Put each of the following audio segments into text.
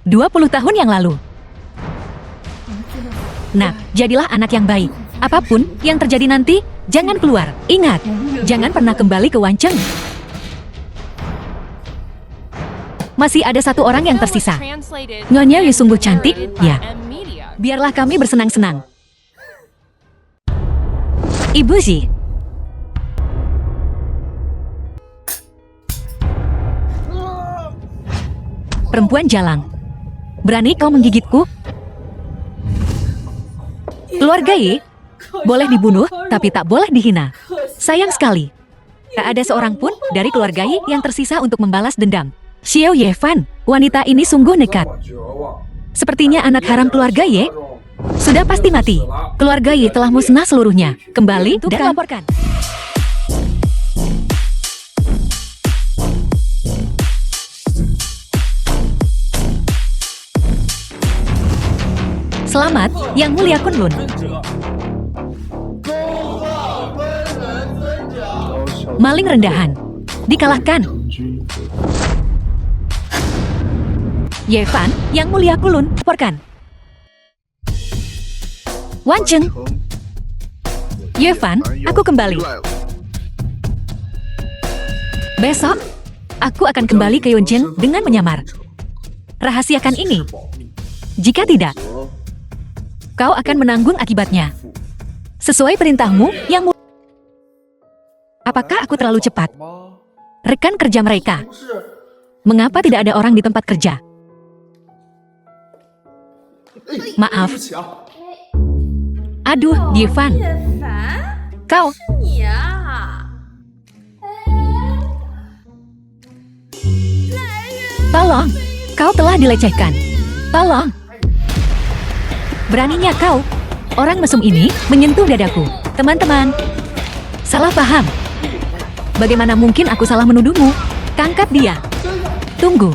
20 tahun yang lalu. Nah, jadilah anak yang baik. Apapun yang terjadi nanti, jangan keluar. Ingat, jangan pernah kembali ke Wanceng. Masih ada satu orang yang tersisa. Nyonya Yu sungguh cantik, ya. Biarlah kami bersenang-senang. Ibu Zi. Perempuan jalang. Berani kau menggigitku? Keluarga Yi boleh dibunuh, tapi tak boleh dihina. Sayang sekali. Tak ada seorang pun dari keluarga Yi yang tersisa untuk membalas dendam. Xiao Yefan, wanita ini sungguh nekat. Sepertinya anak haram keluarga Ye sudah pasti mati. Keluarga Yi telah musnah seluruhnya. Kembali dan laporkan. Selamat, Yang Mulia Kunlun. Maling rendahan. Dikalahkan. Yevan, Yang Mulia Kunlun, laporkan. Wanceng. Yevan, aku kembali. Besok, aku akan kembali ke Yunjin dengan menyamar. Rahasiakan ini. Jika tidak, kau akan menanggung akibatnya. Sesuai perintahmu, Yang Mulia. Apakah aku terlalu cepat? Rekan kerja mereka. Mengapa tidak ada orang di tempat kerja? Maaf. Aduh, Yevan. Kau. Tolong. Kau telah dilecehkan. Tolong. Beraninya kau. Orang mesum ini menyentuh dadaku. Teman-teman. Salah paham. Bagaimana mungkin aku salah menuduhmu? Tangkap dia. Tunggu.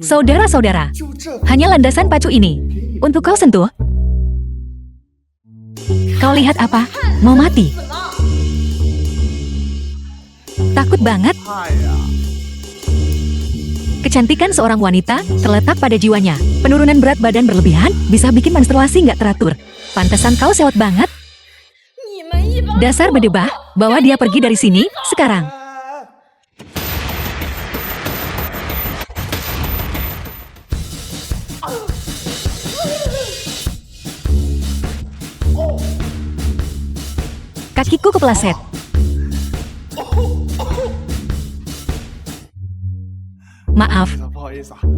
Saudara-saudara. Hanya landasan pacu ini. Untuk kau sentuh. Kau lihat apa? Mau mati. Takut banget. Kecantikan seorang wanita terletak pada jiwanya. Penurunan berat badan berlebihan bisa bikin menstruasi nggak teratur. Pantesan kau sewot banget. Dasar bedebah, bawa dia pergi dari sini, sekarang. Kakiku kepleset. Maaf,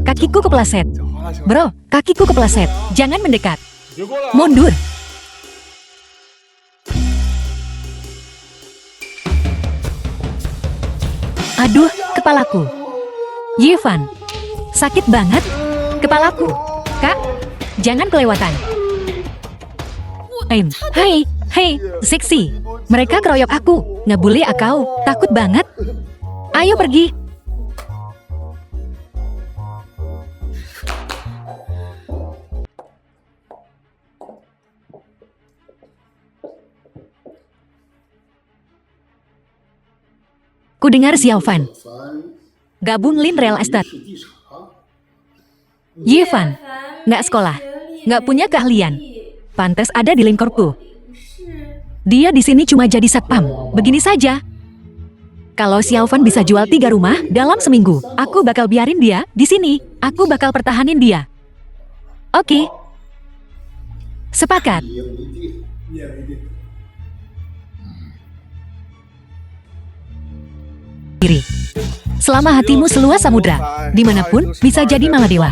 kakiku kepleset. Bro, kakiku kepleset. Jangan mendekat. Mundur. Aduh, kepalaku. Yevan, sakit banget. Kepalaku. Kak, jangan kelewatan. Hei, seksi. Mereka keroyok aku. Ngebully akau. Takut banget. Ayo pergi. Kudengar Xiaofan. Gabung Lin Real Estate. Yevan, nggak sekolah, nggak punya keahlian. Pantes ada di Lin Corpo. Dia di sini cuma jadi satpam. Begini saja. Kalau Xiaofan bisa jual 3 rumah dalam seminggu, aku bakal biarin dia di sini. Aku bakal pertahanin dia. Oke. Sepakat. Diri. Selama hatimu seluas samudra, dimanapun bisa jadi Maladewa.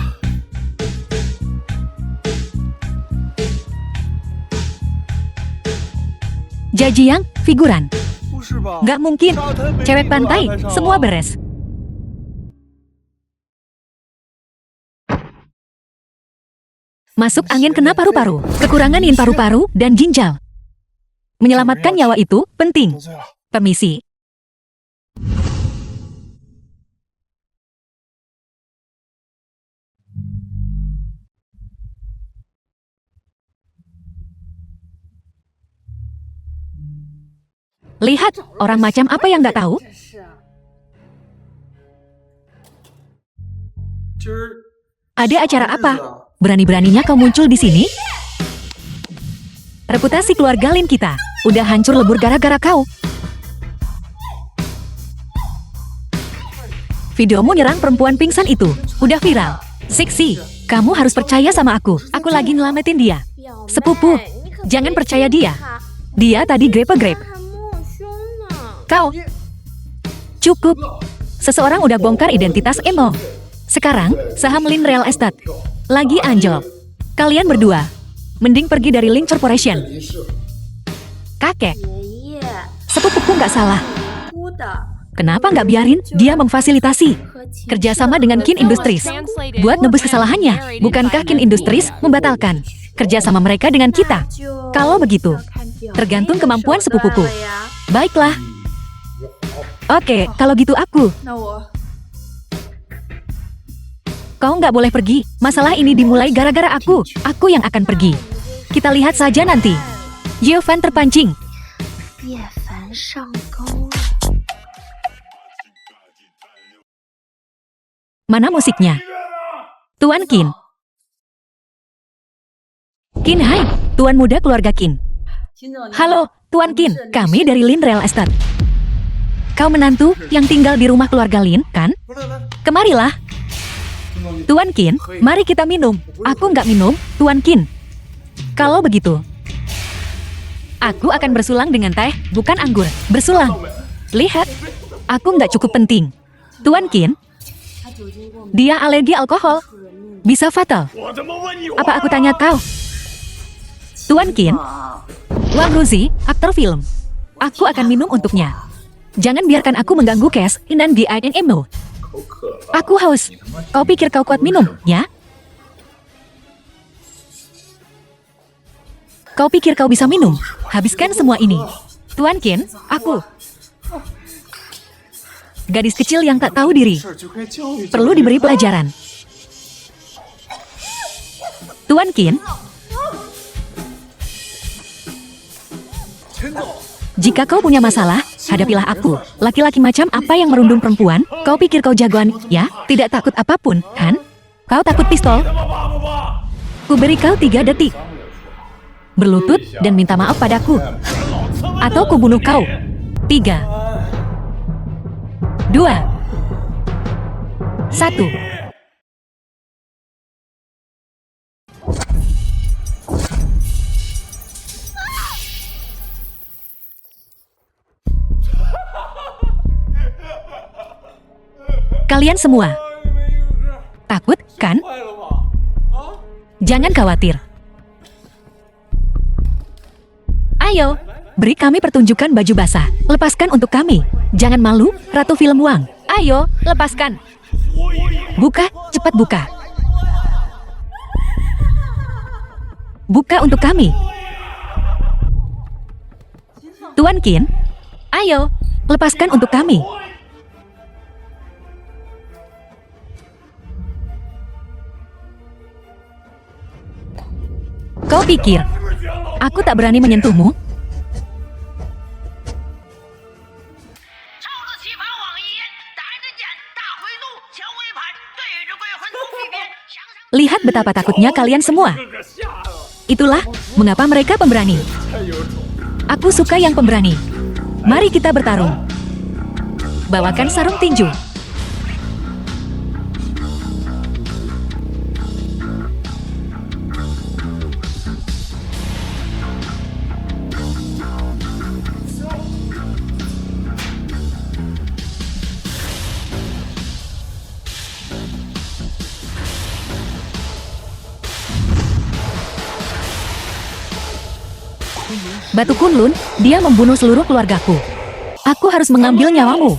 Jajiang, figuran. Gak mungkin. Cewek pantai, semua beres. Masuk angin kena paru-paru, kekurangan yin paru-paru dan ginjal. Menyelamatkan nyawa itu penting. Permisi. Lihat, orang macam apa yang nggak tahu? Ada acara apa? Berani-beraninya kau muncul di sini? Reputasi keluarga Lin kita udah hancur lebur gara-gara kau. Videomu nyerang perempuan pingsan itu udah viral. Siksi, kamu harus percaya sama aku. Aku lagi nyelamatin dia. Sepupu, jangan percaya dia. Dia tadi grepe-grepe. Kau, cukup. Seseorang udah bongkar identitas Emo. Sekarang, saham Lin Real Estate lagi anjlok. Kalian berdua, mending pergi dari Lin Corporation. Kakek, sepupuku nggak salah. Kenapa nggak biarin dia memfasilitasi kerjasama dengan Kin Industries buat nebus kesalahannya? Bukankah Kin Industries membatalkan kerjasama mereka dengan kita? Kalau begitu, tergantung kemampuan sepupuku. Baiklah. Oke, kalau gitu aku. Kau nggak boleh pergi. Masalah ini dimulai gara-gara aku. Aku yang akan pergi. Kita lihat saja nanti. Yeovan terpancing. Mana musiknya? Tuan Qin. Qin, hai. Tuan muda keluarga Qin. Halo, Tuan Qin. Kami dari Lin Real Estate. Kau menantu yang tinggal di rumah keluarga Lin, kan? Kemarilah. Tuan Qin, mari kita minum. Aku nggak minum, Tuan Qin. Kalau begitu, aku akan bersulang dengan teh, bukan anggur. Bersulang. Lihat, aku nggak cukup penting. Tuan Qin, dia alergi alkohol. Bisa fatal. Apa aku tanya kau? Tuan Qin, Wang Ruzi, aktor film. Aku akan minum untuknya. Jangan biarkan aku mengganggu Cash dan di Emo. Aku haus. Kau pikir kau kuat minum, ya? Kau pikir kau bisa minum? Habiskan semua ini. Tuan Qin, aku. Gadis kecil yang tak tahu diri. Perlu diberi pelajaran. Tuan Qin. Jika kau punya masalah, hadapilah aku. Laki-laki macam apa yang merundung perempuan? Kau pikir kau jagoan, ya? Tidak takut apapun, kan? Kau takut pistol? Kuberi kau 3 detik. Berlutut dan minta maaf padaku. Atau kubunuh kau. 3, 2, 1. Kalian semua takut, kan? Jangan khawatir. Ayo, beri kami pertunjukan baju basah. Lepaskan untuk kami. Jangan malu, Ratu Film Wang. Ayo, lepaskan. Buka, cepat buka. Buka untuk kami. Tuan Qin, ayo, lepaskan untuk kami. Kau pikir aku tak berani menyentuhmu? Lihat betapa takutnya kalian semua. Itulah mengapa mereka pemberani. Aku suka yang pemberani. Mari kita bertarung. Bawakan sarung tinju. Batu Kunlun, dia membunuh seluruh keluargaku. Aku harus mengambil nyawamu.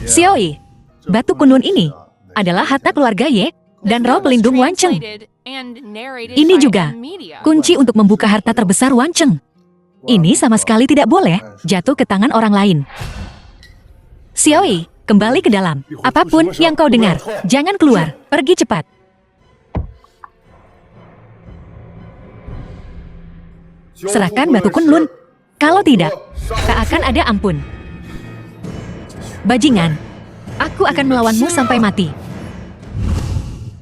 Xiaoi, Batu Kunlun ini adalah harta keluarga Ye dan roh pelindung Wan Cheng. Ini juga kunci untuk membuka harta terbesar Wan Cheng. Ini sama sekali tidak boleh jatuh ke tangan orang lain. Xiaoi, kembali ke dalam. Apapun yang kau dengar, jangan keluar. Pergi cepat. Serahkan Batu Kunlun. Kalau tidak, tak akan ada ampun. Bajingan, Aku akan melawanmu sampai mati.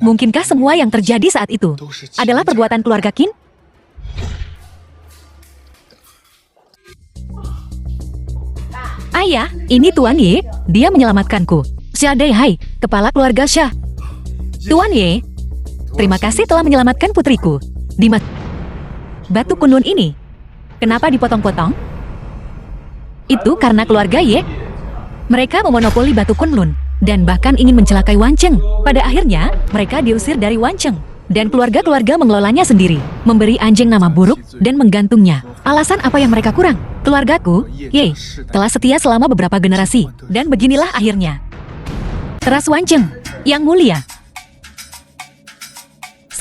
Mungkinkah semua yang terjadi saat itu adalah perbuatan keluarga Qin? Ayah, ini Tuan Ye. Dia menyelamatkanku. Xia Deihai, kepala keluarga Xia. Tuan Ye, terima kasih telah menyelamatkan putriku. Di batu kunlun ini, kenapa dipotong-potong? Itu karena keluarga Ye. Mereka memonopoli batu kunlun dan bahkan ingin mencelakai Wan Cheng. Pada akhirnya, mereka diusir dari Wan Cheng. Dan keluarga-keluarga mengelolanya sendiri, memberi anjing nama buruk dan menggantungnya. Alasan apa yang mereka kurang? Keluargaku, Ye, telah setia selama beberapa generasi. Dan beginilah akhirnya. Teras Wan Cheng, yang mulia.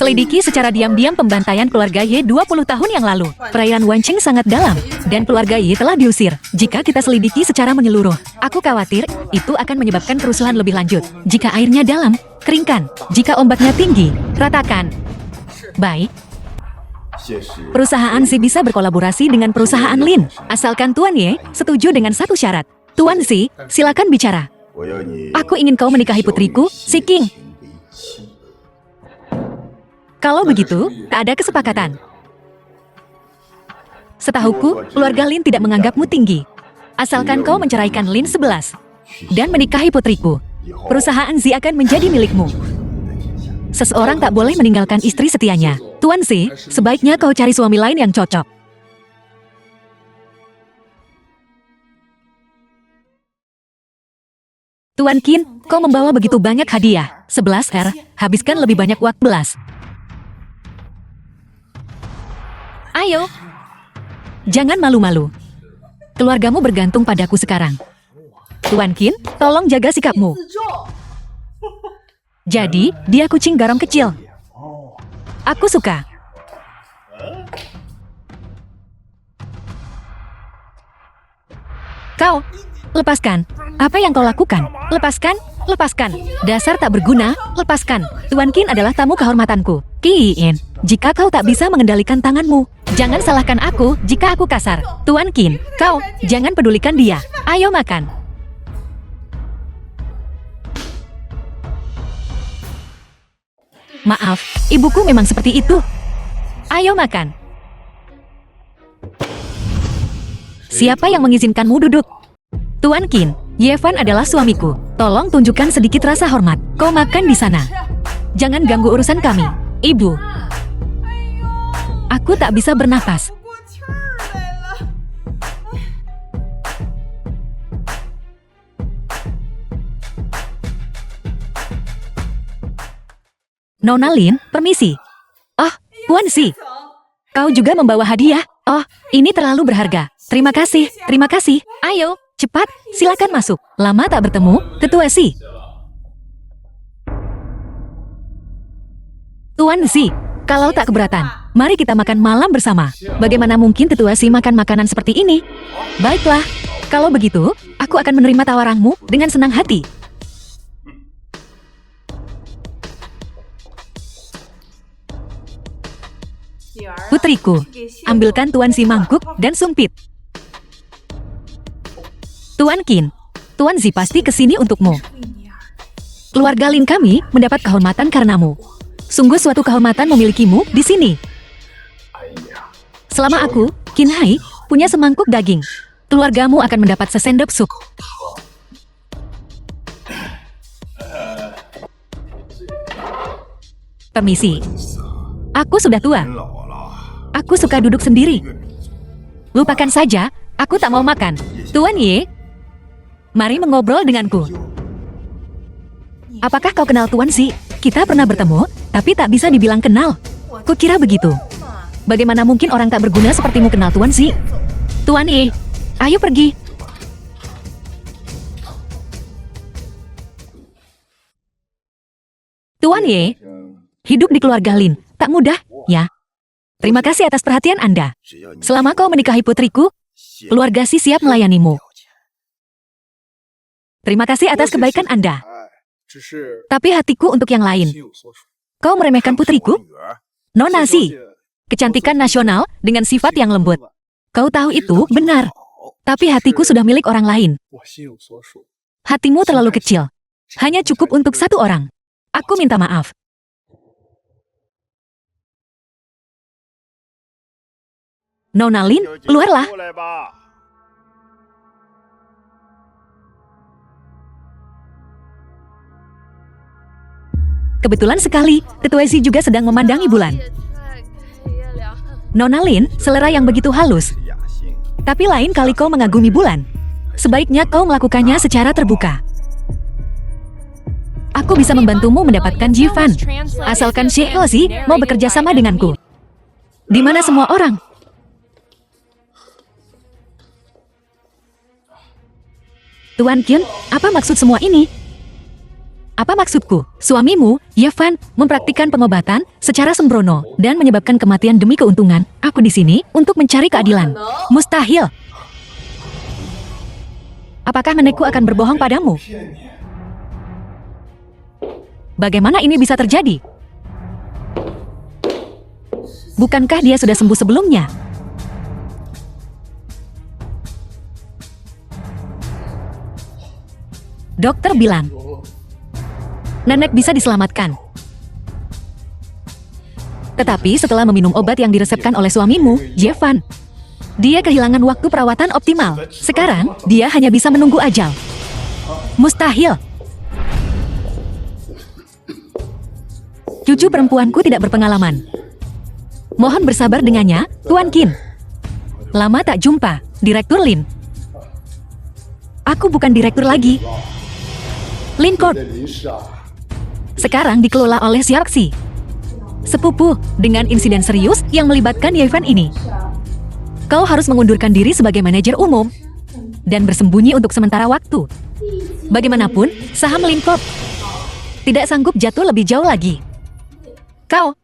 Selidiki secara diam-diam pembantaian keluarga Ye 20 tahun yang lalu. Perairan Wan Cheng sangat dalam, dan keluarga Ye telah diusir. Jika kita selidiki secara menyeluruh, aku khawatir itu akan menyebabkan kerusuhan lebih lanjut. Jika airnya dalam, keringkan. Jika ombaknya tinggi, ratakan. Baik. Perusahaan Si bisa berkolaborasi dengan perusahaan Lin, asalkan Tuan Ye setuju dengan satu syarat. Tuan Si, silakan bicara. Aku ingin kau menikahi putriku, Si King. Kalau begitu, tak ada kesepakatan. Setahuku, keluarga Lin tidak menganggapmu tinggi. Asalkan kau menceraikan Lin 11 dan menikahi putriku, perusahaan Z akan menjadi milikmu. Seseorang tak boleh meninggalkan istri setianya. Tuan Si, sebaiknya kau cari suami lain yang cocok. Tuan Qin, kau membawa begitu banyak hadiah. 11 habiskan lebih banyak waktu 11. Ayo. Jangan malu-malu. Keluargamu bergantung padaku sekarang. Tuan Qin, tolong jaga sikapmu. Jadi, dia kucing garam kecil. Aku suka. Kau, lepaskan. Apa yang kau lakukan? Lepaskan, lepaskan. Dasar tak berguna, lepaskan. Tuan Qin adalah tamu kehormatanku. Qin, jika kau tak bisa mengendalikan tanganmu, jangan salahkan aku jika aku kasar. Tuan Qin, kau, jangan pedulikan dia. Ayo makan. Maaf, ibuku memang seperti itu. Ayo makan. Siapa yang mengizinkanmu duduk? Tuan Qin, Yevan adalah suamiku. Tolong tunjukkan sedikit rasa hormat. Kau makan di sana. Jangan ganggu urusan kami. Ibu. Aku tak bisa bernapas. Nona Lin, permisi. Oh, Tuan Si. Kau juga membawa hadiah. Oh, ini terlalu berharga. Terima kasih, terima kasih. Ayo, cepat, silakan masuk. Lama tak bertemu, Tetua Si. Tuan Si, kalau tak keberatan, mari kita makan malam bersama. Bagaimana mungkin Tetua Si makan makanan seperti ini? Baiklah, kalau begitu, aku akan menerima tawaranmu dengan senang hati. Putriku, ambilkan Tuan Si mangkuk dan sumpit. Tuan Qin, Tuan Si pasti kesini untukmu. Keluarga Lin kami mendapat kehormatan karenamu. Sungguh suatu kehormatan memilikimu di sini. Selama aku, Qin Hai, punya semangkuk daging, keluargamu akan mendapat sesendok sup. Permisi. Aku sudah tua. Aku suka duduk sendiri. Lupakan saja, aku tak mau makan. Tuan Ye, mari mengobrol denganku. Apakah kau kenal Tuan Si? Kita pernah bertemu, tapi tak bisa dibilang kenal. Kukira begitu. Bagaimana mungkin orang tak berguna sepertimu kenal Tuan Si? Tuan Ye, ayo pergi. Tuan Ye, hidup di keluarga Lin tak mudah, ya. Terima kasih atas perhatian Anda. Selama kau menikahi putriku, keluarga Si siap melayanimu. Terima kasih atas kebaikan Anda. Tapi hatiku untuk yang lain. Kau meremehkan putriku? Nona Si, kecantikan nasional dengan sifat yang lembut. Kau tahu itu benar. Tapi hatiku sudah milik orang lain. Hatimu terlalu kecil. Hanya cukup untuk satu orang. Aku minta maaf. Nona Lin, keluarlah. Kebetulan sekali, Tetua Zi juga sedang memandangi bulan. Nona Lin, selera yang begitu halus. Tapi lain kali kau mengagumi bulan. Sebaiknya kau melakukannya secara terbuka. Aku bisa membantumu mendapatkan Jifan. Asalkan Sheikh Zi mau bekerja sama denganku. Di mana semua orang? Tuan Kyun, apa maksud semua ini? Apa maksudku? Suamimu, Yevan, mempraktikkan pengobatan secara sembrono dan menyebabkan kematian demi keuntungan. Aku di sini untuk mencari keadilan. Mustahil. Apakah nenekku akan berbohong padamu? Bagaimana ini bisa terjadi? Bukankah dia sudah sembuh sebelumnya? Dokter bilang, nenek bisa diselamatkan. Tetapi setelah meminum obat yang diresepkan oleh suamimu, Jevan, dia kehilangan waktu perawatan optimal. Sekarang, dia hanya bisa menunggu ajal. Mustahil. Cucu perempuanku tidak berpengalaman. Mohon bersabar dengannya, Tuan Qin. Lama tak jumpa, Direktur Lin. Aku bukan direktur lagi. Lin Corp. Sekarang dikelola oleh Xiaoxi. Sepupu, dengan insiden serius yang melibatkan Yevan ini. Kau harus mengundurkan diri sebagai manajer umum dan bersembunyi untuk sementara waktu. Bagaimanapun, saham Lin Corp tidak sanggup jatuh lebih jauh lagi. Kau,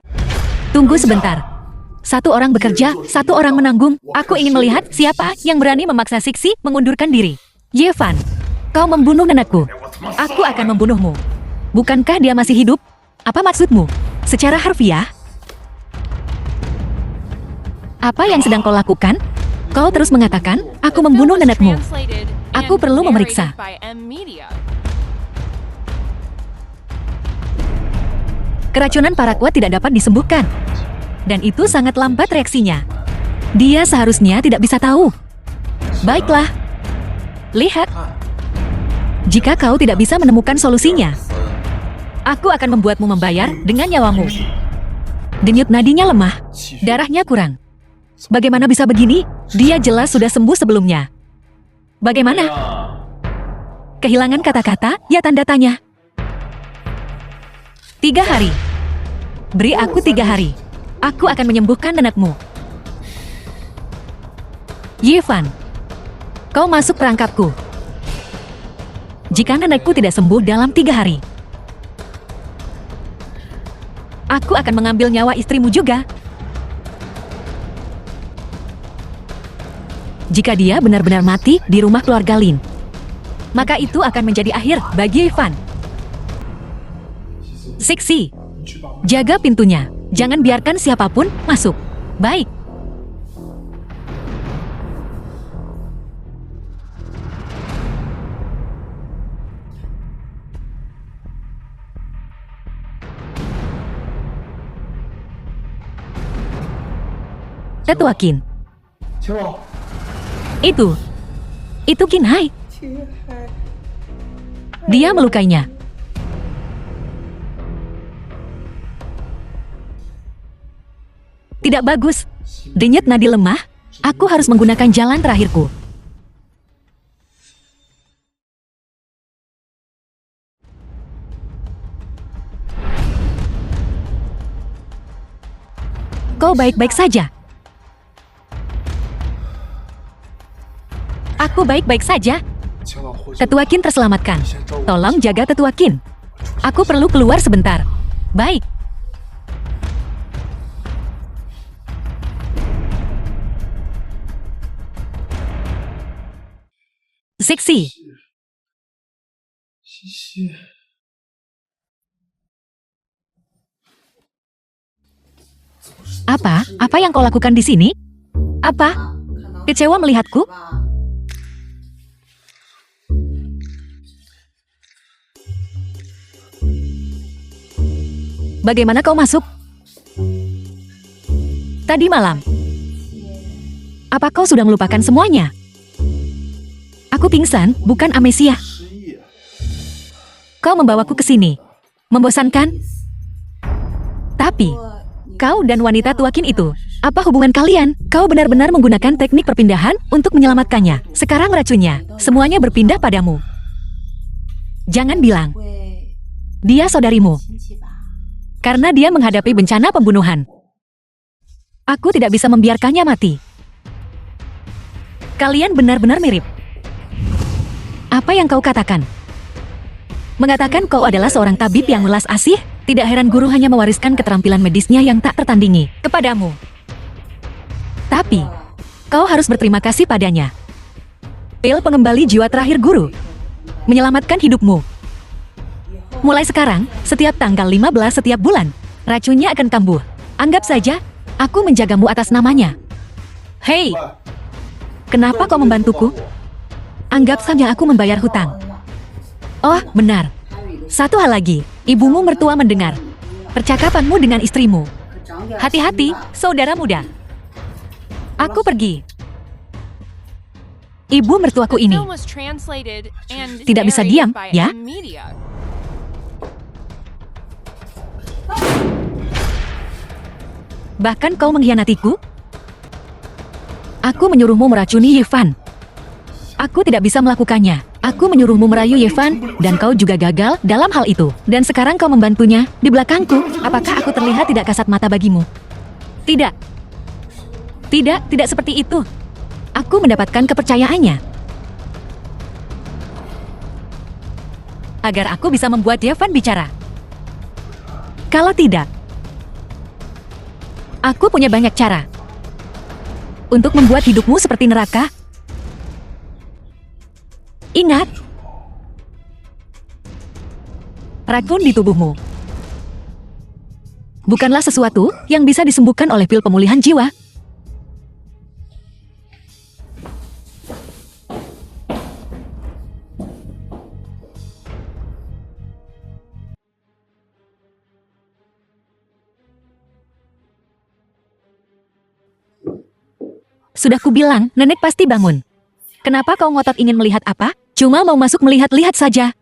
tunggu sebentar. Satu orang bekerja, satu orang menanggung. Aku ingin melihat siapa yang berani memaksa Sixi mengundurkan diri. Yevan, kau membunuh nenekku. Aku akan membunuhmu. Bukankah dia masih hidup? Apa maksudmu? Secara harfiah? Apa yang sedang kau lakukan? Kau terus mengatakan, aku membunuh nenekmu. Aku perlu memeriksa. Keracunan paraquat tidak dapat disembuhkan. Dan itu sangat lambat reaksinya. Dia seharusnya tidak bisa tahu. Baiklah. Lihat. Jika kau tidak bisa menemukan solusinya, aku akan membuatmu membayar dengan nyawamu. Denyut nadinya lemah, darahnya kurang. Bagaimana bisa begini? Dia jelas sudah sembuh sebelumnya. Bagaimana? Kehilangan kata-kata, ya tanda tanya. 3 hari. Beri aku 3 hari. Aku akan menyembuhkan nenekmu. Yevan, kau masuk perangkapku. Jika nenekku tidak sembuh dalam 3 hari, aku akan mengambil nyawa istrimu juga. Jika dia benar-benar mati di rumah keluarga Lin, maka itu akan menjadi akhir bagi Ivan. Sixi, jaga pintunya. Jangan biarkan siapapun masuk. Baik. Tetua Qin. Itu Qin Hai. Dia melukainya. Tidak bagus. Denyut nadi lemah. Aku harus menggunakan jalan terakhirku. Kau baik-baik saja. Aku baik-baik saja. Tetua Qin terselamatkan. Tolong jaga Tetua Qin. Aku perlu keluar sebentar. Baik. Sixi. Apa yang kau lakukan di sini? Apa? Kecewa melihatku? Bagaimana kau masuk? Tadi malam. Apa kau sudah melupakan semuanya? Aku pingsan, bukan amnesia. Kau membawaku ke sini. Membosankan? Tapi, kau dan wanita tuakin itu, apa hubungan kalian? Kau benar-benar menggunakan teknik perpindahan untuk menyelamatkannya. Sekarang racunnya, semuanya berpindah padamu. Jangan bilang, dia saudarimu. Karena dia menghadapi bencana pembunuhan. Aku tidak bisa membiarkannya mati. Kalian benar-benar mirip. Apa yang kau katakan? Mengatakan kau adalah seorang tabib yang welas asih? Tidak heran guru hanya mewariskan keterampilan medisnya yang tak tertandingi kepadamu. Tapi, kau harus berterima kasih padanya. Pil pengembali jiwa terakhir guru. Menyelamatkan hidupmu. Mulai sekarang, setiap tanggal 15 setiap bulan, racunnya akan kambuh. Anggap saja, aku menjagamu atas namanya. Hei, kenapa kau membantuku? Anggap saja aku membayar hutang. Oh, benar. Satu hal lagi, ibumu mertua mendengar percakapanmu dengan istrimu. Hati-hati, saudara muda. Aku pergi. Ibu mertuaku ini tidak bisa diam, ya? Bahkan kau mengkhianatiku? Aku menyuruhmu meracuni Yevan. Aku tidak bisa melakukannya. Aku menyuruhmu merayu Yevan, dan kau juga gagal dalam hal itu. Dan sekarang kau membantunya di belakangku. Apakah aku terlihat tidak kasat mata bagimu? Tidak. Tidak seperti itu. Aku mendapatkan kepercayaannya. Agar aku bisa membuat Yevan bicara. Kalau tidak, aku punya banyak cara untuk membuat hidupmu seperti neraka. Ingat, racun di tubuhmu bukanlah sesuatu yang bisa disembuhkan oleh pil pemulihan jiwa. Sudah kubilang, nenek pasti bangun. Kenapa kau ngotot ingin melihat apa? Cuma mau masuk melihat-lihat saja.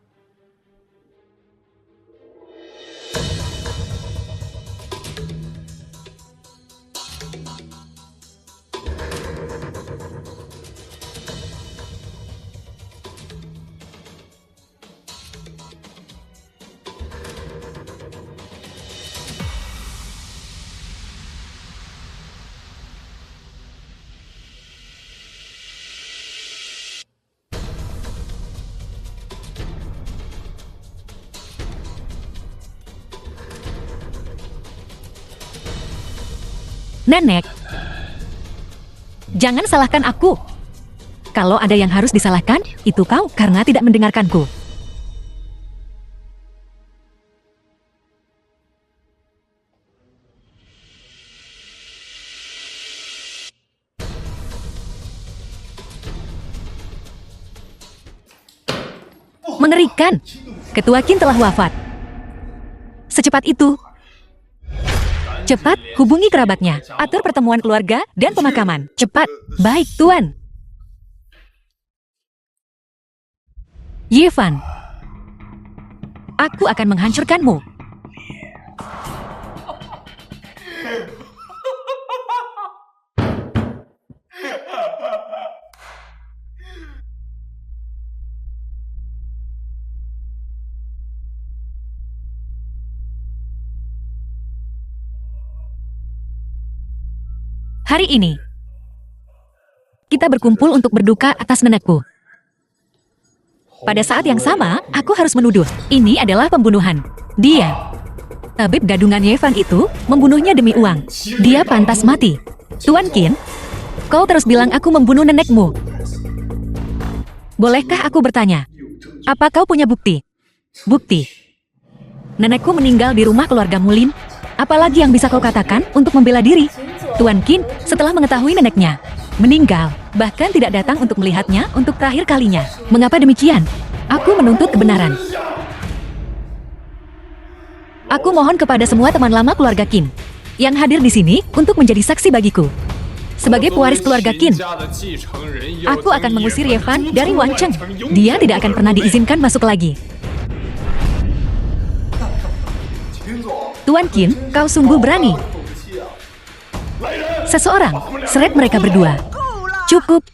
Nenek, jangan salahkan aku. Kalau ada yang harus disalahkan, itu kau karena tidak mendengarkanku. Mengerikan. Ketua Qin telah wafat. Secepat itu. Cepat, hubungi kerabatnya. Atur pertemuan keluarga dan pemakaman. Cepat. Baik, Tuan. Yevan. Aku akan menghancurkanmu. Hari ini, kita berkumpul untuk berduka atas nenekku. Pada saat yang sama, aku harus menuduh, ini adalah pembunuhan. Dia, tabib gadungan Yevan itu, membunuhnya demi uang. Dia pantas mati. Tuan Qin, kau terus bilang aku membunuh nenekmu. Bolehkah aku bertanya, apa kau punya bukti? Bukti. Nenekku meninggal di rumah keluarga Mulin. Apalagi yang bisa kau katakan untuk membela diri? Tuan Qin, setelah mengetahui neneknya meninggal, bahkan tidak datang untuk melihatnya untuk terakhir kalinya. Mengapa demikian? Aku menuntut kebenaran. Aku mohon kepada semua teman lama keluarga Qin yang hadir di sini untuk menjadi saksi bagiku. Sebagai pewaris keluarga Qin, aku akan mengusir Ye Fan dari Wancheng. Dia tidak akan pernah diizinkan masuk lagi. Tuan Qin, kau sungguh berani. Seseorang, seret mereka berdua. Cukup.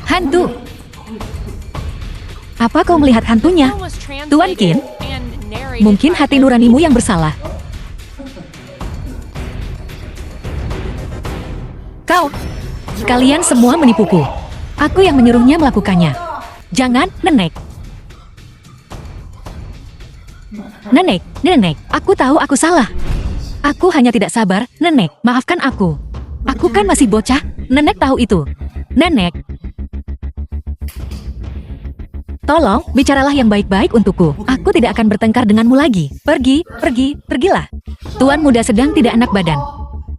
Hantu. Apa kau melihat hantunya? Tuan Qin, mungkin hati nuranimu yang bersalah. Kalian semua menipuku. Aku yang menyuruhnya melakukannya. Jangan, Nenek. Nenek, aku tahu aku salah. Aku hanya tidak sabar, Nenek, maafkan aku. Aku kan masih bocah, Nenek tahu itu. Nenek. Tolong, bicaralah yang baik-baik untukku. Aku tidak akan bertengkar denganmu lagi. Pergilah. Tuan muda sedang tidak enak badan.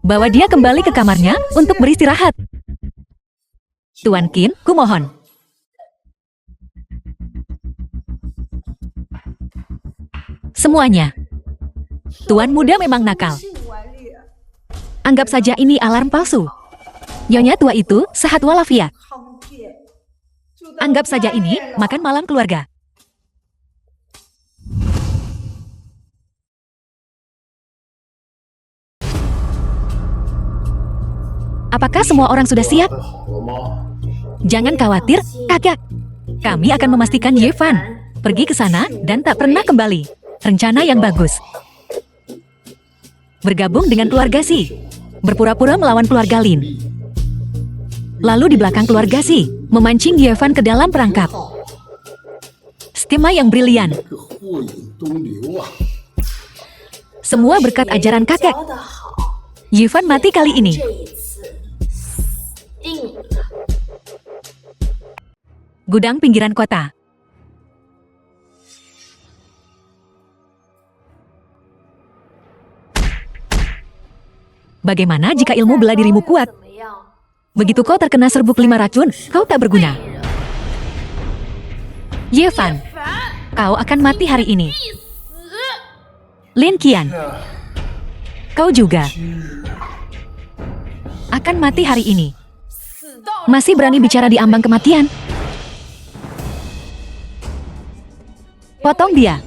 Bawa dia kembali ke kamarnya untuk beristirahat. Tuan Qin, kumohon. Semuanya. Tuan muda memang nakal. Anggap saja ini alarm palsu. Nyonya tua itu sehat walafiat. Anggap saja ini makan malam keluarga. Apakah semua orang sudah siap? Jangan khawatir, kakak. Kami akan memastikan Ye Fan pergi ke sana dan tak pernah kembali. Rencana yang bagus. Bergabung dengan keluarga Si. Berpura-pura melawan keluarga Lin. Lalu di belakang keluarga Si, memancing Ye Fan ke dalam perangkap. Skema yang brilian. Semua berkat ajaran kakek. Ye Fan mati kali ini. Gudang pinggiran kota. Bagaimana jika ilmu bela dirimu kuat? Begitu kau terkena serbuk 5 racun, kau tak berguna. Ye Fan, kau akan mati hari ini. Lin Qian, kau juga akan mati hari ini. Masih berani bicara di ambang kematian? Potong dia.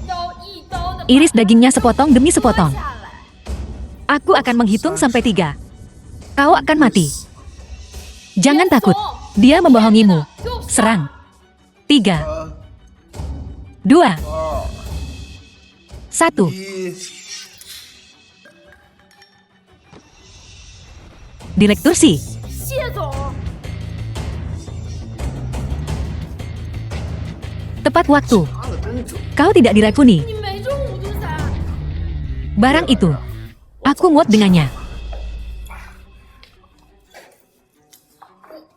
Iris dagingnya sepotong demi sepotong. Aku akan menghitung sampai 3. Kau akan mati. Jangan takut. Dia membohongimu. Serang. 3, 2, 1. Direktur Si. Tepat waktu. Kau tidak diracuni. Barang itu, aku muat dengannya.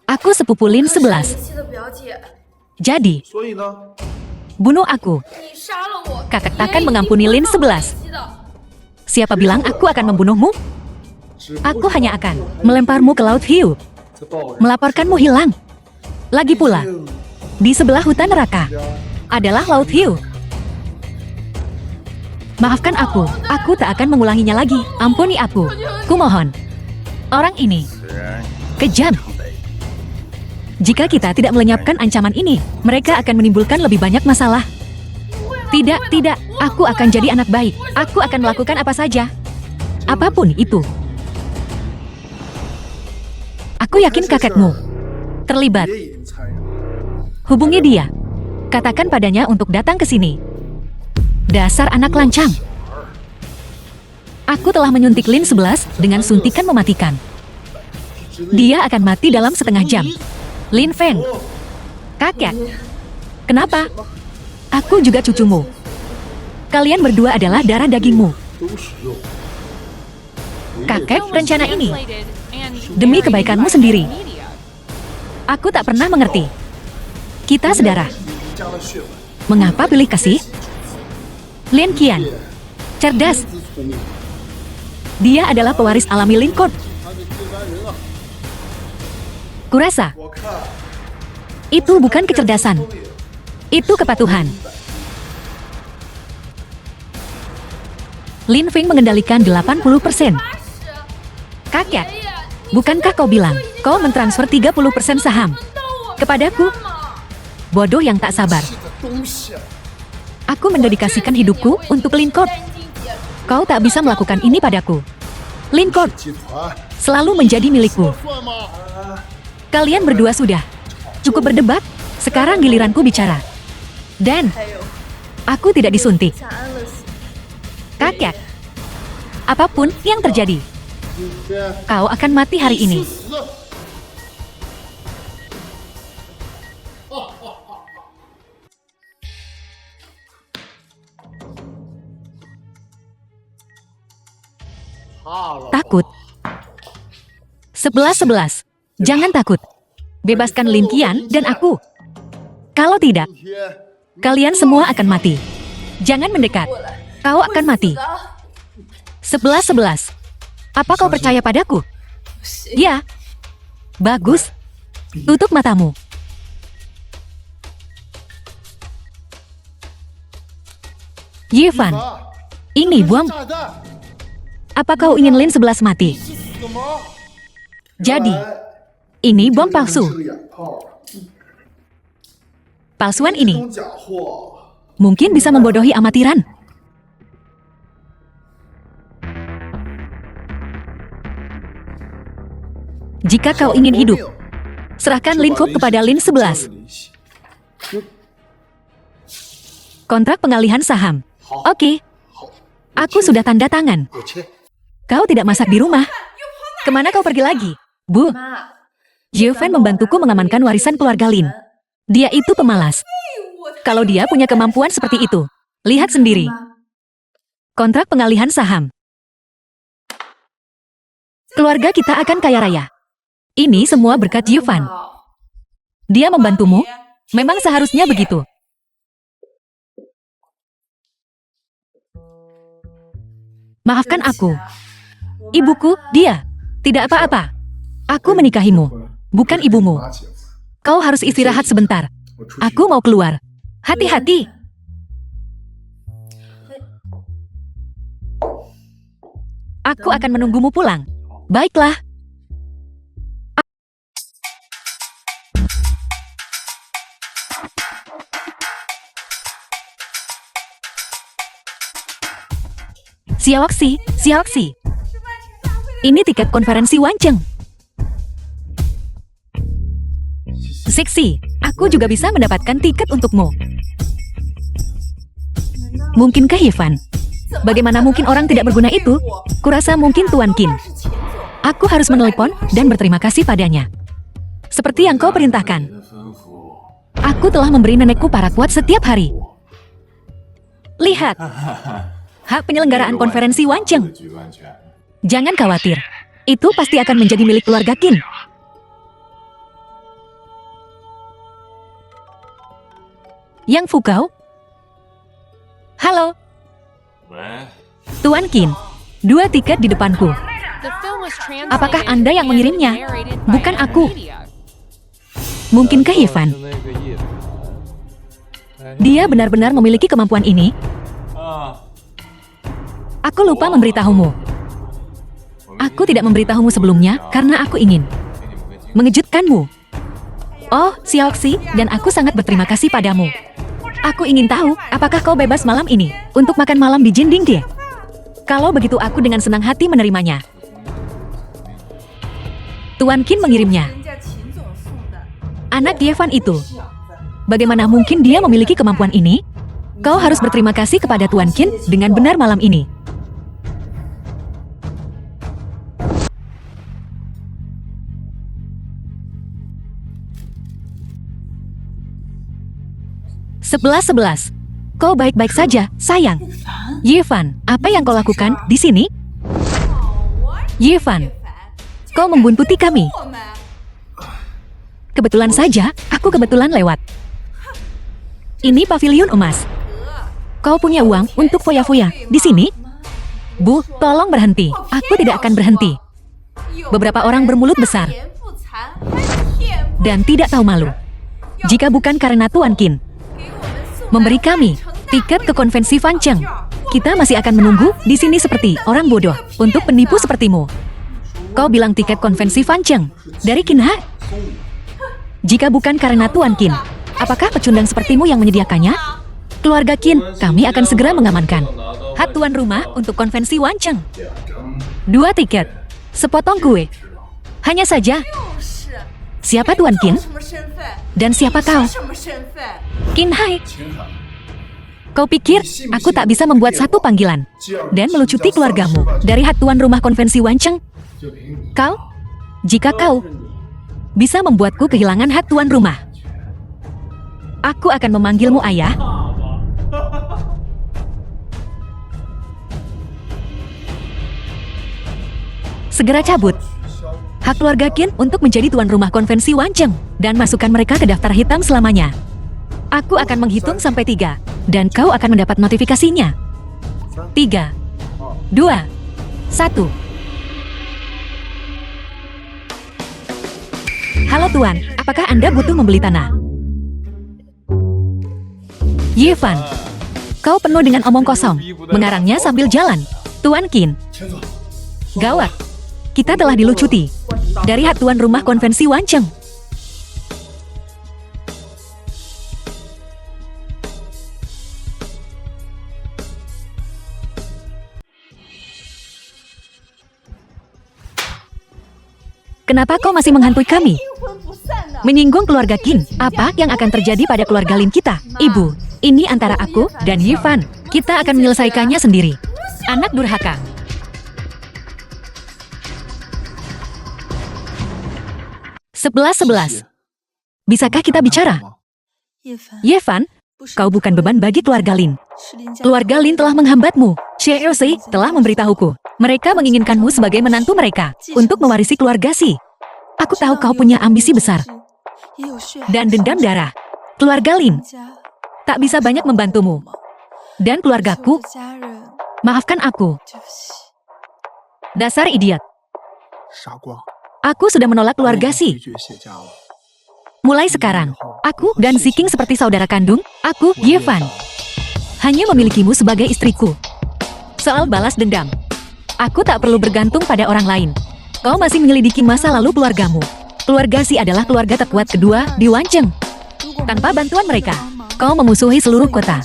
Aku sepupu Lin 11. Jadi, bunuh aku. Kakak takkan mengampuni Lin 11. Siapa bilang aku akan membunuhmu? Aku hanya akan melemparmu ke Laut Hiu. Melaporkanmu hilang. Lagi pula, di sebelah hutan neraka adalah Laut Hiu. Maafkan aku tak akan mengulanginya lagi. Ampuni aku, kumohon. Orang ini kejam. Jika kita tidak melenyapkan ancaman ini, mereka akan menimbulkan lebih banyak masalah. Tidak, aku akan jadi anak baik. Aku akan melakukan apa saja. Apapun itu. Aku yakin kakekmu terlibat. Hubungi dia. Katakan padanya untuk datang ke sini. Dasar anak lancang. Aku telah menyuntik Lin 11 dengan suntikan mematikan. Dia akan mati dalam setengah jam. Lin Feng. Kakek. Kenapa? Aku juga cucumu. Kalian berdua adalah darah dagingmu. Kakek, rencana ini demi kebaikanmu sendiri. Aku tak pernah mengerti. Kita sedarah. Mengapa pilih kasih? Lin Qian. Cerdas. Dia adalah pewaris alami Lin Code. Kurasa, itu bukan kecerdasan. Itu kepatuhan. Lin Feng mengendalikan 80%. Kakek, bukankah kau bilang kau mentransfer 30% saham kepadaku? Bodoh yang tak sabar. Aku mendedikasikan hidupku untuk Lin Code. Kau tak bisa melakukan ini padaku. Lin Code selalu menjadi milikku. Kalian berdua sudah cukup berdebat. Sekarang giliranku bicara. Dan aku tidak disuntik. Kakek, apapun yang terjadi, kau akan mati hari ini. Takut. 11-11. Jangan takut. Bebaskan Lin Qian dan aku. Kalau tidak, kalian semua akan mati. Jangan mendekat. Kau akan mati. 11-11. Apa kau percaya padaku? Ya. Bagus. Tutup matamu. Yevan, ini bom. Apa kau ingin Lin 11 mati? Jadi, ini bom palsu. Palsuan ini mungkin bisa membodohi amatiran. Jika kau ingin hidup, serahkan Lin Feng kepada Lin 11. Kontrak pengalihan saham. Oke. Aku sudah tanda tangan. Kau tidak masak di rumah. Kemana kau pergi lagi? Bu, Yevan membantuku mengamankan warisan keluarga Lin. Dia itu pemalas. Kalau dia punya kemampuan seperti itu, lihat sendiri. Kontrak pengalihan saham. Keluarga kita akan kaya raya. Ini semua berkat Yevan. Dia membantumu? Memang seharusnya begitu. Maafkan aku. Ibuku, dia. Tidak apa-apa. Aku menikahimu, bukan ibumu. Kau harus istirahat sebentar. Aku mau keluar. Hati-hati. Aku akan menunggumu pulang. Baiklah. Xiaoxi, Xiaoxi. Ini tiket konferensi Wancheng. Seksi, aku juga bisa mendapatkan tiket untukmu. Mungkinkah Yevan? Bagaimana mungkin orang tidak berguna itu? Kurasa mungkin Tuan Qin. Aku harus menelepon dan berterima kasih padanya. Seperti yang kau perintahkan. Aku telah memberi nenekku paraquat setiap hari. Lihat. Hak penyelenggaraan konferensi Wancheng. Jangan khawatir. Itu pasti akan menjadi milik keluarga Qin. Yang Fukau? Halo. Tuan Qin, 2 tiket di depanku. Apakah Anda yang mengirimnya? Bukan aku. Mungkinkah Yevan? Dia benar-benar memiliki kemampuan ini? Aku lupa memberitahumu. Aku tidak memberitahumu sebelumnya karena aku ingin mengejutkanmu. Oh, Xiaoxi, dan aku sangat berterima kasih padamu. Aku ingin tahu, apakah kau bebas malam ini untuk makan malam di Jindingde? Kalau begitu aku dengan senang hati menerimanya. Tuan Qin mengirimnya. Anak Yevan itu. Bagaimana mungkin dia memiliki kemampuan ini? Kau harus berterima kasih kepada Tuan Qin dengan benar malam ini. Sebelas. Kau baik-baik saja, sayang. Yevan, apa yang kau lakukan di sini? Yevan, kau membuntuti kami. Kebetulan saja, aku kebetulan lewat. Ini pavilion emas. Kau punya uang untuk foya-foya di sini? Bu, tolong berhenti. Aku tidak akan berhenti. Beberapa orang bermulut besar dan tidak tahu malu. Jika bukan karena Tuan Qin memberi kami tiket ke konvensi Fancheng, kita masih akan menunggu di sini seperti orang bodoh untuk penipu sepertimu. Kau bilang tiket konvensi Fancheng dari Qin Ha? Jika bukan karena Tuan Qin, apakah pecundang sepertimu yang menyediakannya? Keluarga Qin, kami akan segera mengamankan hak tuan rumah untuk konvensi Wancheng. 2 tiket, sepotong kue. Hanya saja, siapa Tuan Qin? Dan siapa kau? Qin Hai. Kau pikir aku tak bisa membuat satu panggilan dan melucuti keluargamu dari hak tuan rumah konvensi Wancheng? Kau? Jika kau bisa membuatku kehilangan hak tuan rumah, aku akan memanggilmu ayah. Segera cabut hak keluarga Qin untuk menjadi tuan rumah konvensi Wancheng dan masukkan mereka ke daftar hitam selamanya. Aku akan menghitung sampai 3 dan kau akan mendapat notifikasinya. 3, 2, 1. Halo Tuan, apakah Anda butuh membeli tanah? Ye Fan, kau penuh dengan omong kosong, mengarangnya sambil jalan. Tuan Qin, gawat. Kita telah dilucuti dari hak tuan rumah konvensi Wancheng. Kenapa kau masih menghantui kami? Menyinggung keluarga Qin, apa yang akan terjadi pada keluarga Lin kita? Ibu, ini antara aku dan Ye Fan. Kita akan menyelesaikannya sendiri. Anak durhaka. Sebelas. Bisakah kita bicara? Ye Fan, kau bukan beban bagi keluarga Lin. Keluarga Lin telah menghambatmu. Xie Yosei telah memberitahuku. Mereka menginginkanmu sebagai menantu mereka untuk mewarisi keluarga Si. Aku tahu kau punya ambisi besar dan dendam darah. Keluarga Lin tak bisa banyak membantumu. Dan keluargaku, maafkan aku. Dasar idiot. Aku sudah menolak keluarga Si. Mulai sekarang, aku dan Si King seperti saudara kandung. Aku, Ye Fan, hanya memilikimu sebagai istriku. Soal balas dendam, aku tak perlu bergantung pada orang lain. Kau masih menyelidiki masa lalu keluargamu. Keluarga Si adalah keluarga terkuat kedua di Wancheng. Tanpa bantuan mereka, kau memusuhi seluruh kota.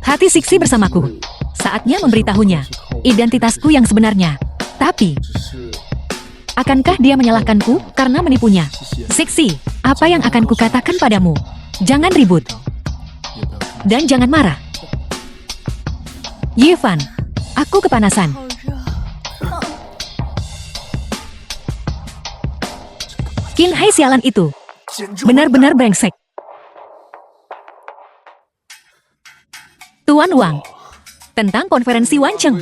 Hati Sixi bersamaku. Saatnya memberitahunya identitasku yang sebenarnya. Tapi, akankah dia menyalahkanku karena menipunya? Sixi, apa yang akan kukatakan padamu? Jangan ribut. Dan jangan marah. Ye Fan, aku kepanasan. Qin Hai sialan itu benar-benar brengsek. Tuan Wang, tentang konferensi Wancheng.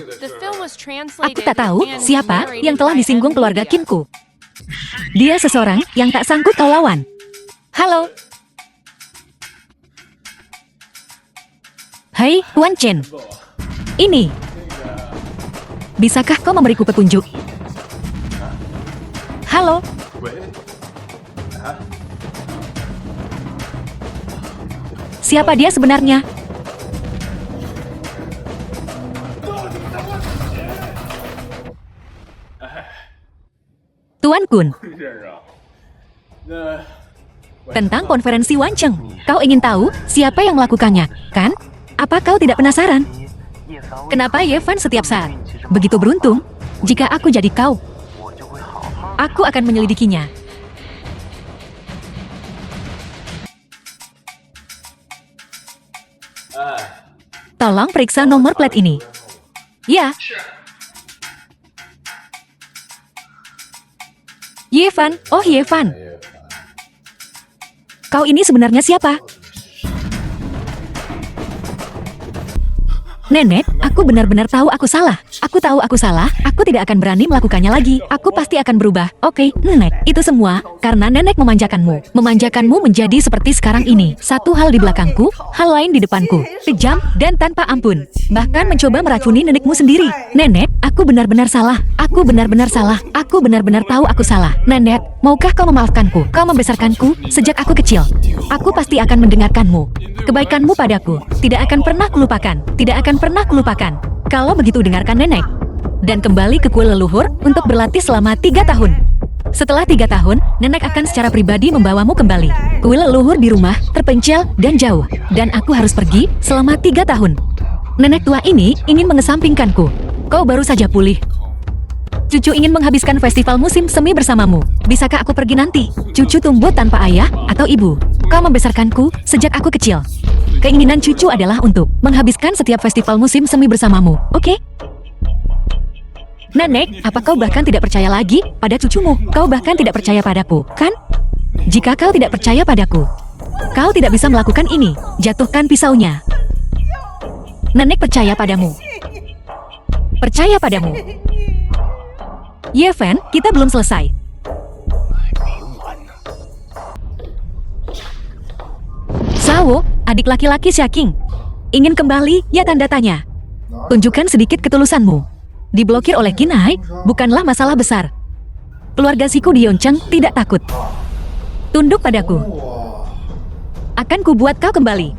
Aku tak tahu siapa yang telah disinggung keluarga Qinku. Dia seseorang yang tak sanggup kau lawan. Halo. Hai, Tuan Chen. Ini. Bisakah kau memberiku petunjuk? Halo. Siapa dia sebenarnya? Tuan Kun. Tentang konferensi Wancheng. Kau ingin tahu siapa yang melakukannya, kan? Apa kau tidak penasaran? Kenapa Ye Fan setiap saat begitu beruntung? Jika aku jadi kau, aku akan menyelidikinya. Tolong periksa nomor plat ini. Ya. Ye Fan, oh Ye Fan. Kau ini sebenarnya siapa? Nenek, aku benar-benar tahu aku salah. Aku tahu aku salah, aku tidak akan berani melakukannya lagi. Aku pasti akan berubah. Oke, nenek. Itu semua karena nenek memanjakanmu. Memanjakanmu menjadi seperti sekarang ini. Satu hal di belakangku, hal lain di depanku. Kejam dan tanpa ampun. Bahkan mencoba meracuni nenekmu sendiri. Nenek, aku benar-benar salah. Aku benar-benar salah. Aku benar-benar tahu aku salah. Nenek, maukah kau memaafkanku? Kau membesarkanku sejak aku kecil. Aku pasti akan mendengarkanmu. Kebaikanmu padaku tidak akan pernah kulupakan. Tidak akan pernah kulupakan. Kalau begitu dengarkan nenek. Dan kembali ke kuil leluhur untuk berlatih selama 3 tahun. Setelah 3 tahun, nenek akan secara pribadi membawamu kembali. Kuil leluhur di rumah, terpencil dan jauh. Dan aku harus pergi selama 3 tahun. Nenek tua ini ingin mengesampingkanku. Kau baru saja pulih. Cucu ingin menghabiskan festival musim semi bersamamu. Bisakah aku pergi nanti? Cucu tumbuh tanpa ayah atau ibu. Kau membesarkanku sejak aku kecil. Keinginan cucu adalah untuk menghabiskan setiap festival musim semi bersamamu, oke? Nenek, apa kau bahkan tidak percaya lagi pada cucumu? Kau bahkan tidak percaya padaku, kan? Jika kau tidak percaya padaku, kau tidak bisa melakukan ini. Jatuhkan pisaunya. Nenek percaya padamu. Percaya padamu. Yeven, kita belum selesai. Sao, adik laki-laki Xiaking. Ingin kembali, ya tanda tanya. Tunjukkan sedikit ketulusanmu. Diblokir oleh Kinai, bukanlah masalah besar. Keluarga Siku di Yongcheng tidak takut. Tunduk padaku. Akan kubuat kau kembali.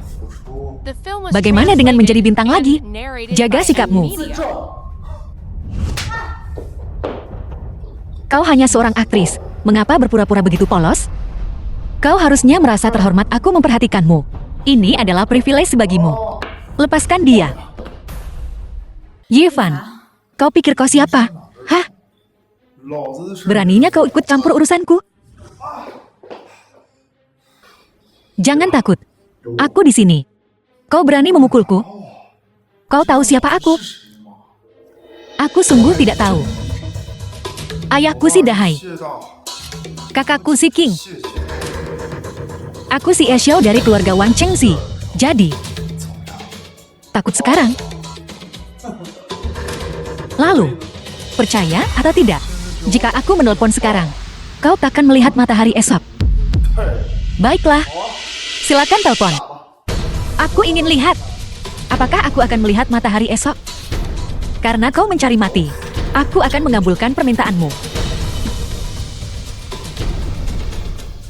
Bagaimana dengan menjadi bintang lagi? Jaga sikapmu. Kau hanya seorang aktris. Mengapa berpura-pura begitu polos? Kau harusnya merasa terhormat aku memperhatikanmu. Ini adalah privilege bagimu. Lepaskan dia. Yevan, kau pikir kau siapa? Hah? Beraninya kau ikut campur urusanku? Jangan takut. Aku di sini. Kau berani memukulku? Kau tahu siapa aku? Aku sungguh tidak tahu. Ayahku si Dahai. Kakakku si King. Aku si Exiao dari keluarga Wang Chengxi. Jadi, takut sekarang? Lalu, percaya atau tidak? Jika aku menelpon sekarang, kau takkan melihat matahari esok. Baiklah, silakan telepon. Aku ingin lihat. Apakah aku akan melihat matahari esok? Karena kau mencari mati, aku akan mengabulkan permintaanmu.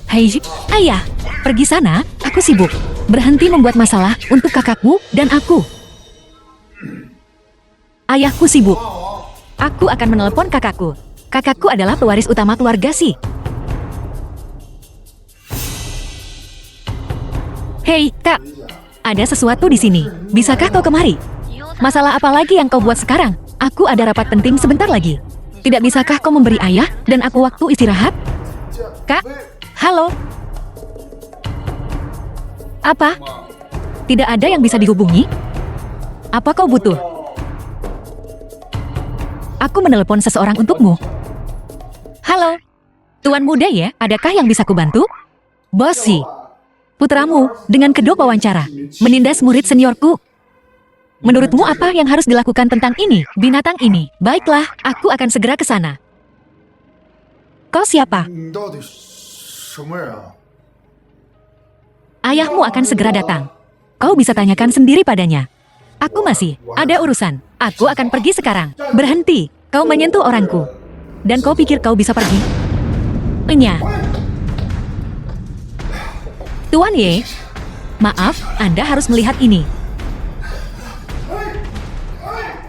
Hei, ayah, pergi sana, aku sibuk. Berhenti membuat masalah untuk kakakmu dan aku. Ayahku sibuk. Aku akan menelepon kakakku. Kakakku adalah pewaris utama keluarga Si. Hei, Kak. Ada sesuatu di sini. Bisakah kau kemari? Masalah apa lagi yang kau buat sekarang? Aku ada rapat penting sebentar lagi. Tidak bisakah kau memberi ayah dan aku waktu istirahat? Kak, halo. Apa? Tidak ada yang bisa dihubungi? Apa kau butuh? Aku menelepon seseorang untukmu. Halo, Tuan muda ya, adakah yang bisa kubantu? Bos Si, putramu dengan kedok wawancara, menindas murid seniorku. Menurutmu apa yang harus dilakukan tentang ini, binatang ini? Baiklah, aku akan segera ke sana. Kau siapa? Ayahmu akan segera datang. Kau bisa tanyakan sendiri padanya. Aku masih ada urusan. Aku akan pergi sekarang. Berhenti. Kau menyentuh orangku. Dan kau pikir kau bisa pergi? Tuan Ye, maaf, Anda harus melihat ini.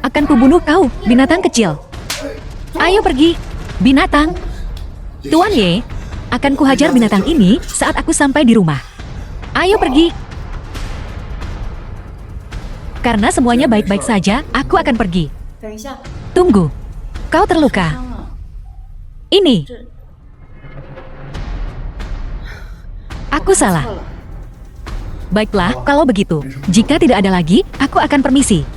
Akan kubunuh kau, binatang kecil. Ayo pergi, binatang. Tuan Ye, akan kuhajar binatang ini saat aku sampai di rumah. Ayo pergi. Karena semuanya baik-baik saja, aku akan pergi. Tunggu, kau terluka. Ini. Aku salah. Baiklah, kalau begitu. Jika tidak ada lagi, aku akan permisi.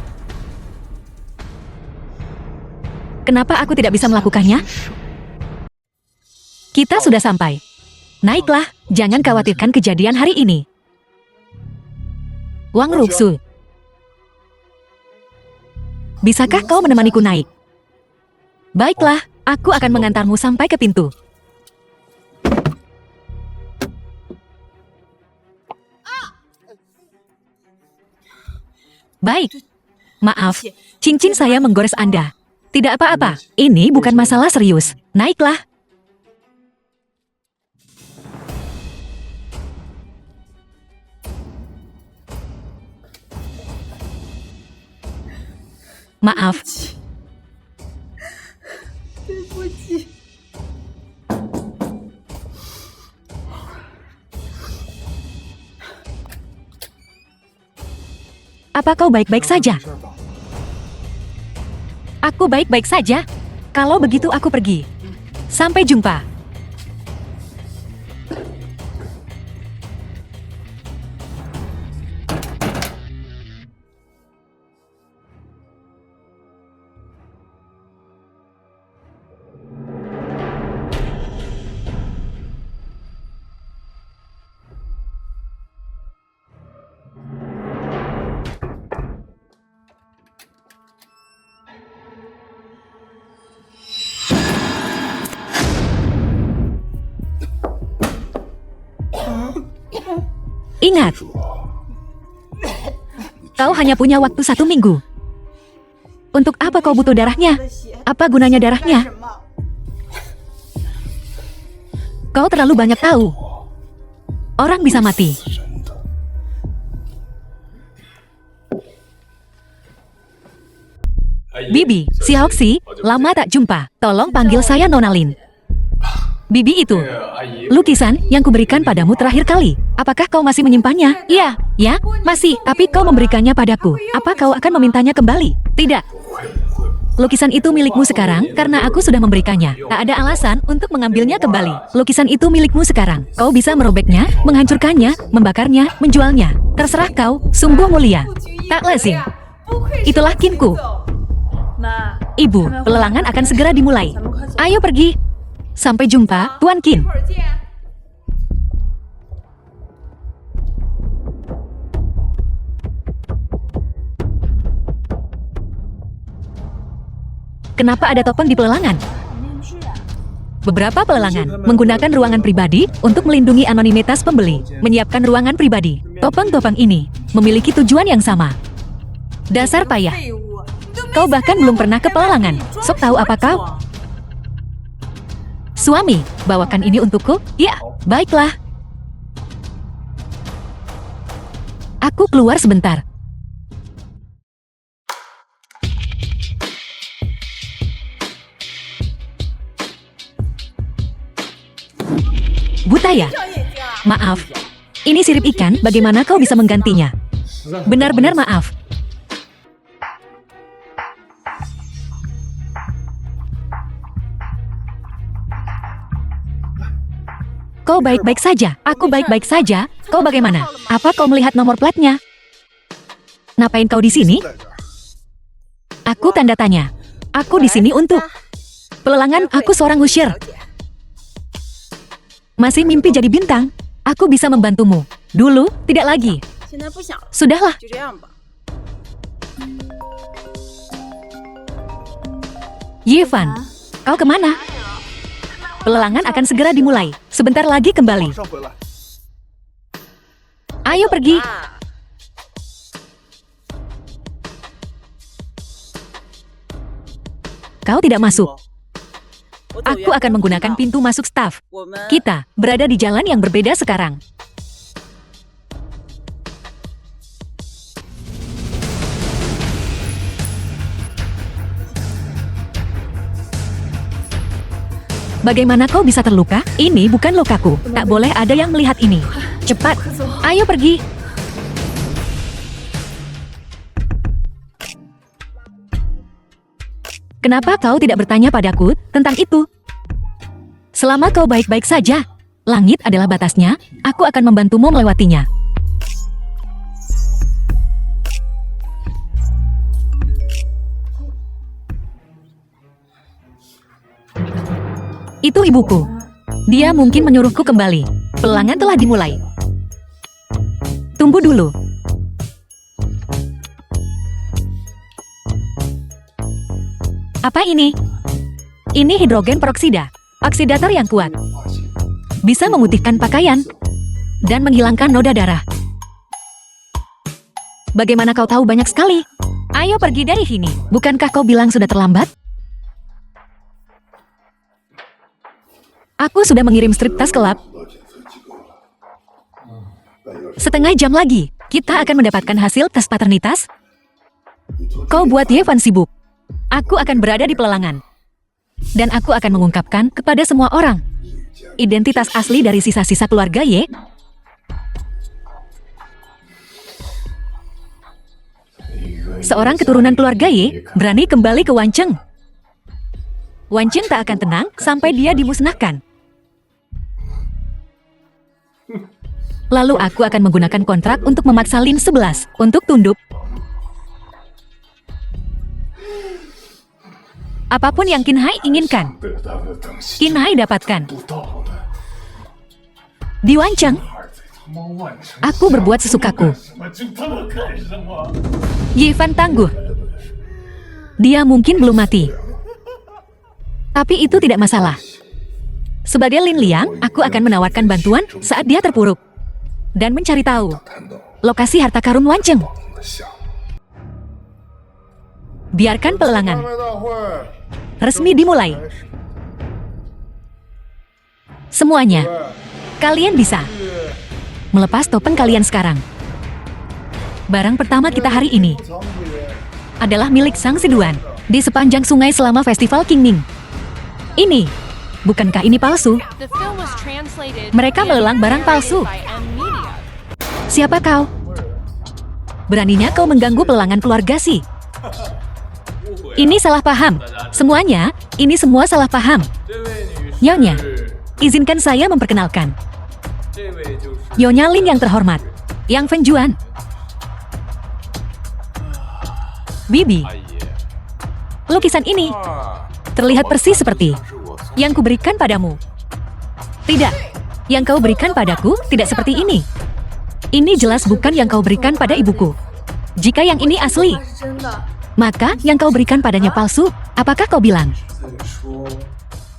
Kenapa aku tidak bisa melakukannya? Kita sudah sampai. Naiklah, jangan khawatirkan kejadian hari ini. Wang Ruxu. Bisakah kau menemaniku naik? Baiklah, aku akan mengantarmu sampai ke pintu. Baik. Maaf, cincin saya menggores Anda. Tidak apa-apa, ini bukan masalah serius. Naiklah. Maaf. Apa kau baik-baik saja? Aku baik-baik saja. Kalau begitu aku pergi. Sampai jumpa. Ingat, kau hanya punya waktu 1 minggu. Untuk apa kau butuh darahnya? Apa gunanya darahnya? Kau terlalu banyak tahu. Orang bisa mati. Bibi, si Hoxie, lama tak jumpa. Tolong panggil saya Nona Lin. Bibi itu, lukisan yang kuberikan padamu terakhir kali. Apakah kau masih menyimpannya? Iya, ya, masih. Tapi kau memberikannya padaku. Apa kau akan memintanya kembali? Tidak. Lukisan itu milikmu sekarang karena aku sudah memberikannya. Tak ada alasan untuk mengambilnya kembali. Lukisan itu milikmu sekarang. Kau bisa merobeknya, menghancurkannya, membakarnya, menjualnya. Terserah kau, sungguh mulia. Tak lazim. Itulah kinku. Ibu, pelelangan akan segera dimulai. Ayo pergi. Sampai jumpa, Tuan Qin. Kenapa ada topeng di pelelangan? Beberapa pelelangan menggunakan ruangan pribadi untuk melindungi anonimitas pembeli, menyiapkan ruangan pribadi. Topeng-topeng ini memiliki tujuan yang sama. Dasar payah. Kau bahkan belum pernah ke pelelangan. Sok tahu apa kau? Suami, bawakan ini untukku? Ya, baiklah. Aku keluar sebentar. Butaya, maaf. Ini sirip ikan, bagaimana kau bisa menggantinya? Benar-benar maaf. Kau baik-baik saja, aku baik-baik saja. Kau bagaimana? Apa kau melihat nomor platnya? Ngapain kau di sini? Aku tanda tanya. Aku di sini untuk pelelangan. Aku seorang usher. Masih mimpi jadi bintang? Aku bisa membantumu. Dulu, tidak lagi. Sudahlah. Yevan, kau kemana? Pelelangan akan segera dimulai. Sebentar lagi kembali. Ayo pergi. Kau tidak masuk. Aku akan menggunakan pintu masuk staf. Kita berada di jalan yang berbeda sekarang. Bagaimana kau bisa terluka? Ini bukan lukaku. Tak boleh ada yang melihat ini. Cepat, ayo pergi. Kenapa kau tidak bertanya padaku tentang itu? Selama kau baik-baik saja, langit adalah batasnya, aku akan membantumu melewatinya. Itu ibuku. Dia mungkin menyuruhku kembali. Pelelangan telah dimulai. Tunggu dulu. Apa ini? Ini hidrogen peroksida, oksidator yang kuat. Bisa memutihkan pakaian dan menghilangkan noda darah. Bagaimana kau tahu banyak sekali? Ayo pergi dari sini. Bukankah kau bilang sudah terlambat? Aku sudah mengirim strip tas ke lab. Setengah jam lagi, kita akan mendapatkan hasil tes paternitas. Kau buat Yevan sibuk. Aku akan berada di pelelangan. Dan aku akan mengungkapkan kepada semua orang identitas asli dari sisa-sisa keluarga Ye. Seorang keturunan keluarga Ye berani kembali ke Wancheng. Wancheng tak akan tenang sampai dia dimusnahkan. Lalu aku akan menggunakan kontrak untuk memaksa Lin 11 untuk tunduk. Apapun yang Qin Hai inginkan, Qin Hai dapatkan. Di Wancheng, aku berbuat sesukaku. Yevan tangguh. Dia mungkin belum mati. Tapi itu tidak masalah. Sebagai Lin Liang, aku akan menawarkan bantuan saat dia terpuruk. Dan mencari tahu lokasi harta karun Wancheng. Biarkan pelelangan resmi dimulai. Semuanya, kalian bisa melepas topeng kalian sekarang. Barang pertama kita hari ini adalah milik Sang Siduan di sepanjang sungai selama festival Qingming. Ini, bukankah ini palsu? Mereka melelang barang palsu. Siapa kau? Beraninya kau mengganggu pelelangan keluarga Si? Ini salah paham. Semuanya, ini semua salah paham. Nyonya, izinkan saya memperkenalkan. Nyonya Lin yang terhormat, Yang Fenjuan. Bibi, lukisan ini terlihat persis seperti yang kuberikan padamu. Tidak, yang kau berikan padaku tidak seperti ini. Ini jelas bukan yang kau berikan pada ibuku. Jika yang ini asli, maka yang kau berikan padanya palsu. Apakah kau bilang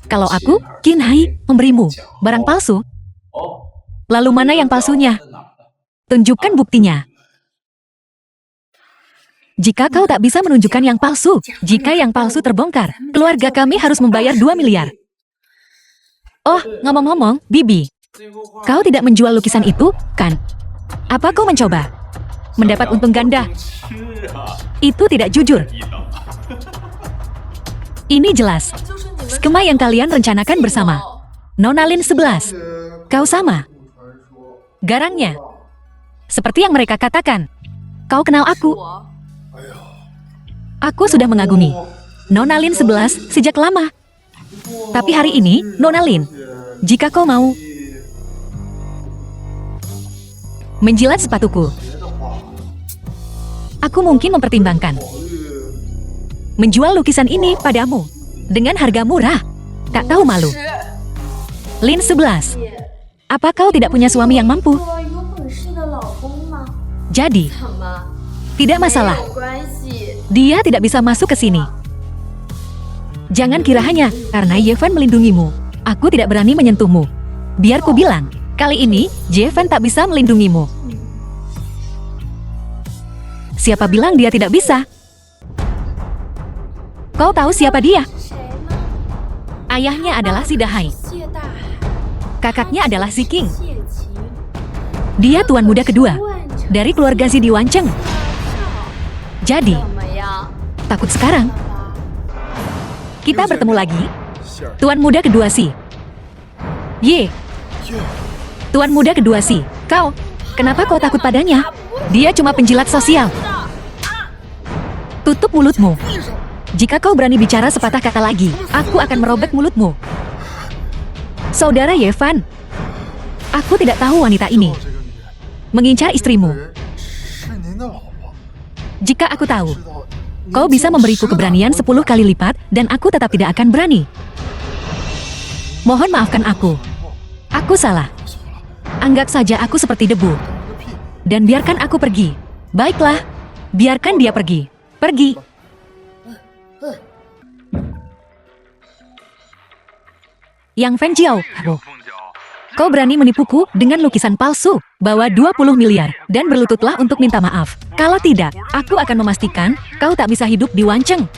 kalau aku, Qin Hai, memberimu barang palsu? Lalu mana yang palsunya? Tunjukkan buktinya. Jika kau tak bisa menunjukkan yang palsu, jika yang palsu terbongkar, keluarga kami harus membayar 2 miliar. Oh, ngomong-ngomong, Bibi, kau tidak menjual lukisan itu, kan? Apa kau mencoba mendapat untung ganda? Itu tidak jujur. Ini jelas skema yang kalian rencanakan bersama. Nona Lin 11, kau sama garangnya. Seperti yang mereka katakan. Kau kenal aku. Aku sudah mengagumi Nona Lin 11 sejak lama. Tapi hari ini, Nona Lin, jika kau mau menjilat sepatuku, aku mungkin mempertimbangkan menjual lukisan ini padamu dengan harga murah. Tak tahu malu. Lin 11, apa kau tidak punya suami yang mampu? Jadi, tidak masalah. Dia tidak bisa masuk ke sini. Jangan kira hanya karena Yevan melindungimu, aku tidak berani menyentuhmu. Biar ku bilang, kali ini Yevan tak bisa melindungimu. Siapa bilang dia tidak bisa? Kau tahu siapa dia? Ayahnya adalah Si Dahai. Kakaknya adalah Si King. Dia tuan muda kedua dari keluarga Si di Wancheng. Jadi, takut sekarang? Kita bertemu lagi, tuan muda kedua Si. Ye, tuan muda kedua Si. Kau, kenapa kau takut padanya? Dia cuma penjilat sosial. Tutup mulutmu. Jika kau berani bicara sepatah kata lagi, aku akan merobek mulutmu. Saudara Yevan, aku tidak tahu wanita ini mengincar istrimu. Jika aku tahu, kau bisa memberiku keberanian 10 kali lipat, dan aku tetap tidak akan berani. Mohon maafkan aku. Aku salah. Anggap saja aku seperti debu. Dan biarkan aku pergi. Baiklah, biarkan dia pergi. Pergi. Yang Feng Jiao, kau berani menipuku dengan lukisan palsu. Bawa 20 miliar dan berlututlah untuk minta maaf. Kalau tidak, aku akan memastikan kau tak bisa hidup di Wancheng.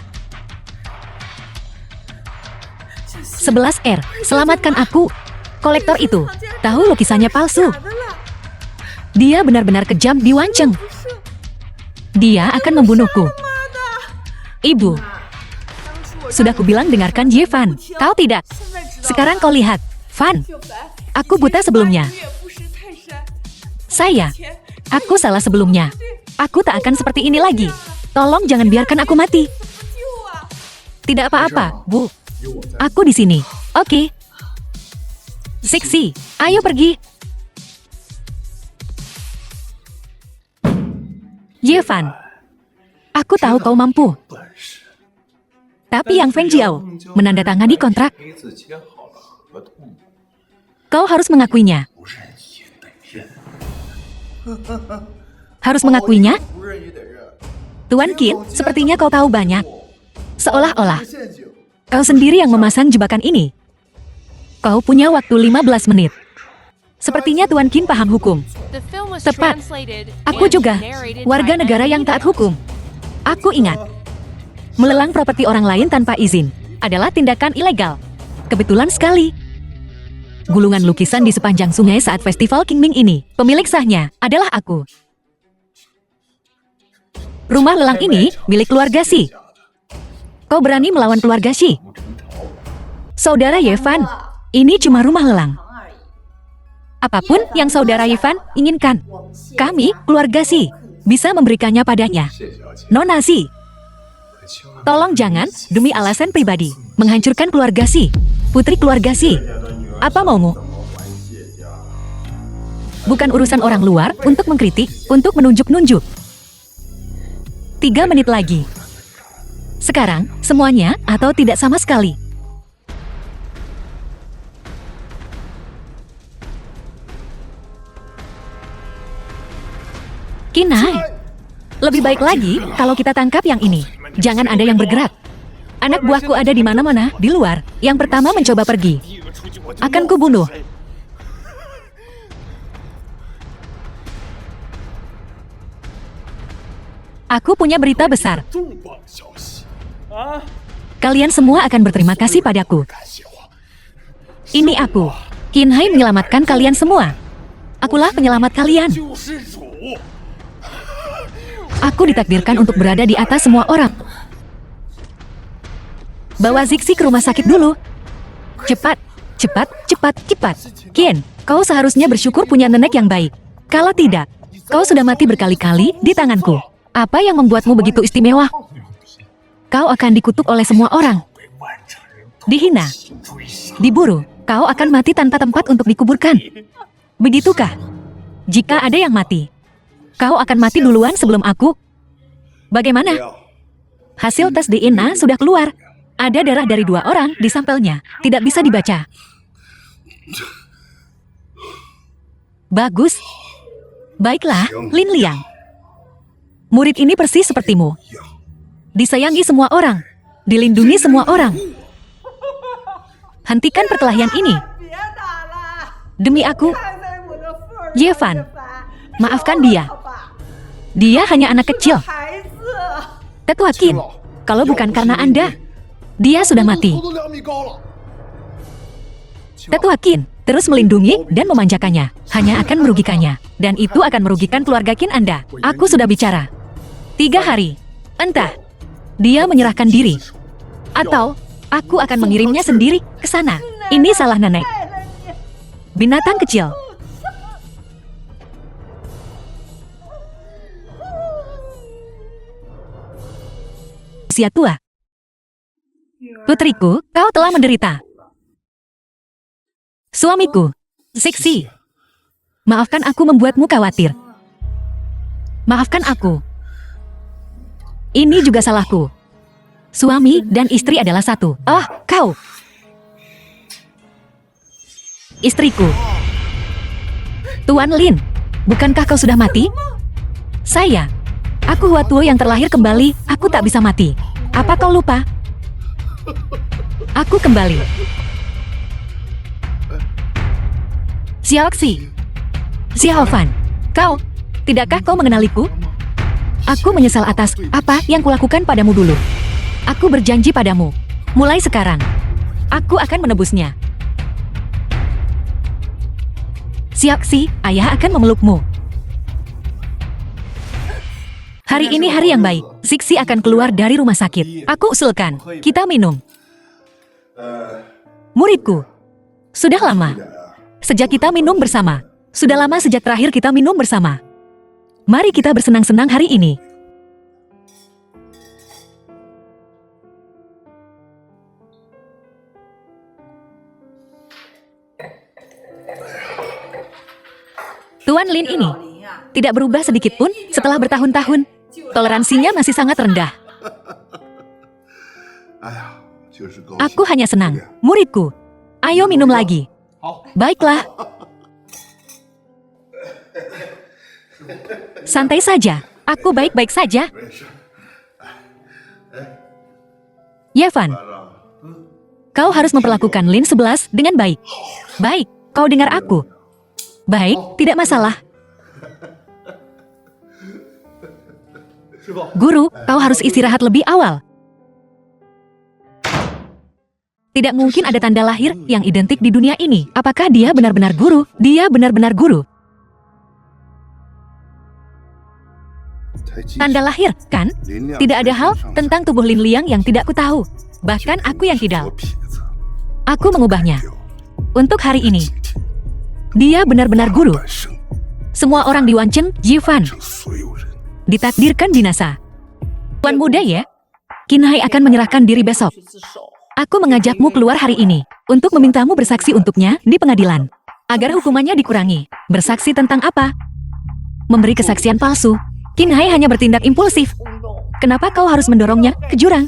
11R, selamatkan aku. Kolektor itu tahu lukisannya palsu. Dia benar-benar kejam di Wancheng. Dia akan membunuhku. Ibu, sudah kubilang dengarkan Ye Fan. Kau tidak. Sekarang kau lihat, Fan. Aku buta sebelumnya. Aku salah sebelumnya. Aku tak akan seperti ini lagi. Tolong jangan biarkan aku mati. Tidak apa-apa, Bu. Aku di sini. Oke. Siksi, ayo pergi. Ye Fan, aku tahu kau mampu. Tapi Yang Feng Jiao menandatangani kontrak. Kau harus mengakuinya. Harus mengakuinya? Tuan Qin, sepertinya kau tahu banyak. Seolah-olah kau sendiri yang memasang jebakan ini. Kau punya waktu 15 menit. Sepertinya Tuan Qin paham hukum. Tepat. Aku juga warga negara yang taat hukum. Aku ingat, melelang properti orang lain tanpa izin adalah tindakan ilegal. Kebetulan sekali. Gulungan lukisan di sepanjang sungai saat festival Qingming ini, pemilik sahnya adalah aku. Rumah lelang ini milik keluarga Xi. Kau berani melawan keluarga Xi? Saudara Ye Fan, ini cuma rumah lelang. Apapun yang saudara Ye Fan inginkan, kami, keluarga Xi, bisa memberikannya padanya. Nona Xi, tolong jangan, demi alasan pribadi, menghancurkan keluarga Xi. Putri keluarga Xi, apa maumu? Bukan urusan orang luar untuk mengkritik, untuk menunjuk-nunjuk. 3 menit lagi. Sekarang, semuanya atau tidak sama sekali. Kinai, lebih baik lagi kalau kita tangkap yang ini. Jangan ada yang bergerak. Anak buahku ada di mana-mana, di luar. Yang pertama mencoba pergi. Akan kubunuh. Aku punya berita besar. Kalian semua akan berterima kasih padaku. Ini aku. Qin Hai menyelamatkan kalian semua. Akulah penyelamat kalian. Aku ditakdirkan untuk berada di atas semua orang. Bawa Zixi ke rumah sakit dulu. Cepat, cepat, cepat, cepat. Qin, kau seharusnya bersyukur punya nenek yang baik. Kalau tidak, kau sudah mati berkali-kali di tanganku. Apa yang membuatmu begitu istimewa? Kau akan dikutuk oleh semua orang. Dihina, diburu, kau akan mati tanpa tempat untuk dikuburkan. Begitukah? Jika ada yang mati, kau akan mati duluan sebelum aku. Bagaimana? Hasil tes DNA sudah keluar. Ada darah dari 2 orang di sampelnya. Tidak bisa dibaca. Bagus. Baiklah, Lin Liang. Murid ini persis sepertimu. Disayangi semua orang. Dilindungi semua orang. Hentikan perkelahian ini. Demi aku. Ye Fan, maafkan dia. Dia hanya anak kecil. Tetua Qin, kalau bukan karena Anda, dia sudah mati. Tetua Qin terus melindungi dan memanjakannya, hanya akan merugikannya. Dan itu akan merugikan keluarga Qin Anda. Aku sudah bicara. 3 hari. Entah, dia menyerahkan diri. Atau, aku akan mengirimnya sendiri ke sana. Ini salah nenek. Binatang kecil. Usia tua. Putriku, kau telah menderita. Suamiku, Zixi. Maafkan aku membuatmu khawatir. Maafkan aku. Ini juga salahku. Suami dan istri adalah satu. Oh, kau. Istriku. Tuan Lin, bukankah kau sudah mati? Saya. Aku Huatuo yang terlahir kembali, aku tak bisa mati. Apa kau lupa? Aku kembali. Xiaoxi. Xiaofan. Tidakkah kau mengenaliku? Aku menyesal atas apa yang kulakukan padamu dulu. Aku berjanji padamu, mulai sekarang, aku akan menebusnya. Xiaoxi, ayah akan memelukmu. Hari ini hari yang baik. Zixi akan keluar dari rumah sakit. Aku usulkan, kita minum. Muridku, sudah lama sejak kita minum bersama. Sudah lama sejak terakhir kita minum bersama. Mari kita bersenang-senang hari ini. Tuan Lin ini tidak berubah sedikit pun setelah bertahun-tahun. Toleransinya masih sangat rendah. Aku hanya senang. Muridku, ayo minum lagi. Baiklah. Santai saja. Aku baik-baik saja. Yevan, kau harus memperlakukan Lin 11 dengan baik. Baik, kau dengar aku. Baik, tidak masalah. Guru, kau harus istirahat lebih awal. Tidak mungkin ada tanda lahir yang identik di dunia ini. Apakah dia benar-benar guru? Dia benar-benar guru. Tanda lahir, kan? Tidak ada hal tentang tubuh Lin Liang yang tidak kutahu. Bahkan aku yang kidal. Aku mengubahnya. Untuk hari ini, dia benar-benar guru. Semua orang di Wancheng, Jifan, ditakdirkan binasa. Tuan muda ya, Qin Hai akan menyerahkan diri besok. Aku mengajakmu keluar hari ini untuk memintamu bersaksi untuknya di pengadilan. Agar hukumannya dikurangi. Bersaksi tentang apa? Memberi kesaksian palsu. Qin Hai hanya bertindak impulsif. Kenapa kau harus mendorongnya ke jurang?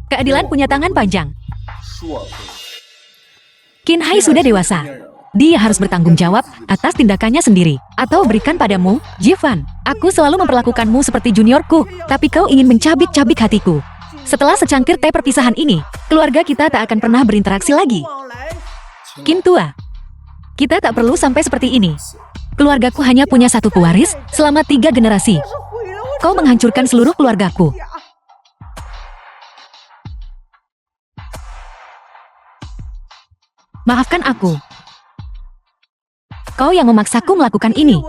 Keadilan punya tangan panjang. Qin Hai sudah dewasa. Dia harus bertanggung jawab atas tindakannya sendiri. Atau berikan padamu, Jifan. Aku selalu memperlakukanmu seperti juniorku, tapi kau ingin mencabik-cabik hatiku. Setelah secangkir teh perpisahan ini, keluarga kita tak akan pernah berinteraksi lagi. Qin tua, kita tak perlu sampai seperti ini. Keluargaku hanya punya satu pewaris selama 3 generasi. Kau menghancurkan seluruh keluargaku. Maafkan aku. Kau yang memaksaku melakukan ini.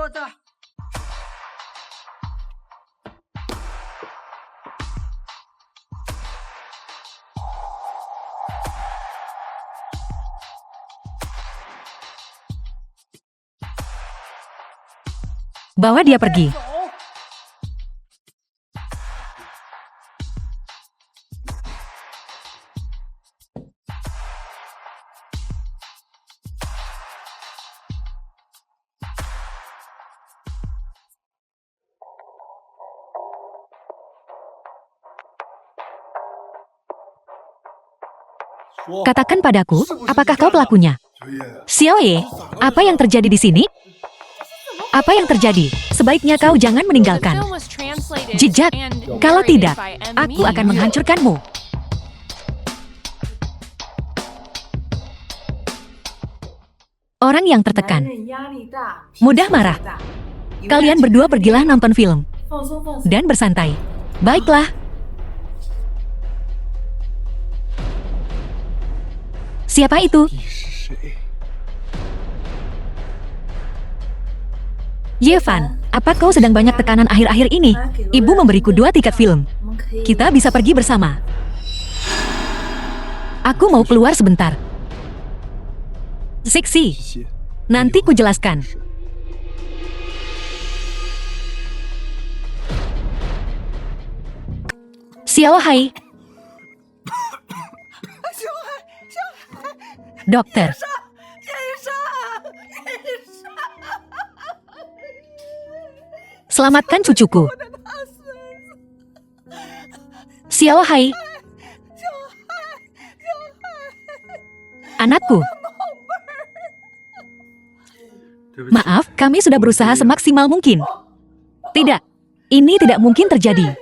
Bawa dia pergi. Katakan padaku, apakah kau pelakunya? Xiao Ye, apa yang terjadi di sini? Apa yang terjadi? Sebaiknya kau jangan meninggalkan jejak. Kalau tidak, aku akan menghancurkanmu. Orang yang tertekan, mudah marah. Kalian berdua pergilah nonton film dan bersantai. Baiklah. Siapa itu? Yevan, apa kau sedang banyak tekanan akhir-akhir ini? Ibu memberiku 2 tiket film. Kita bisa pergi bersama. Aku mau keluar sebentar. Zixi, nanti ku jelaskan. Xiao Hai. Dokter. Selamatkan cucuku. Xiao Hai. Anakku. Maaf, kami sudah berusaha semaksimal mungkin. Tidak, ini tidak mungkin terjadi.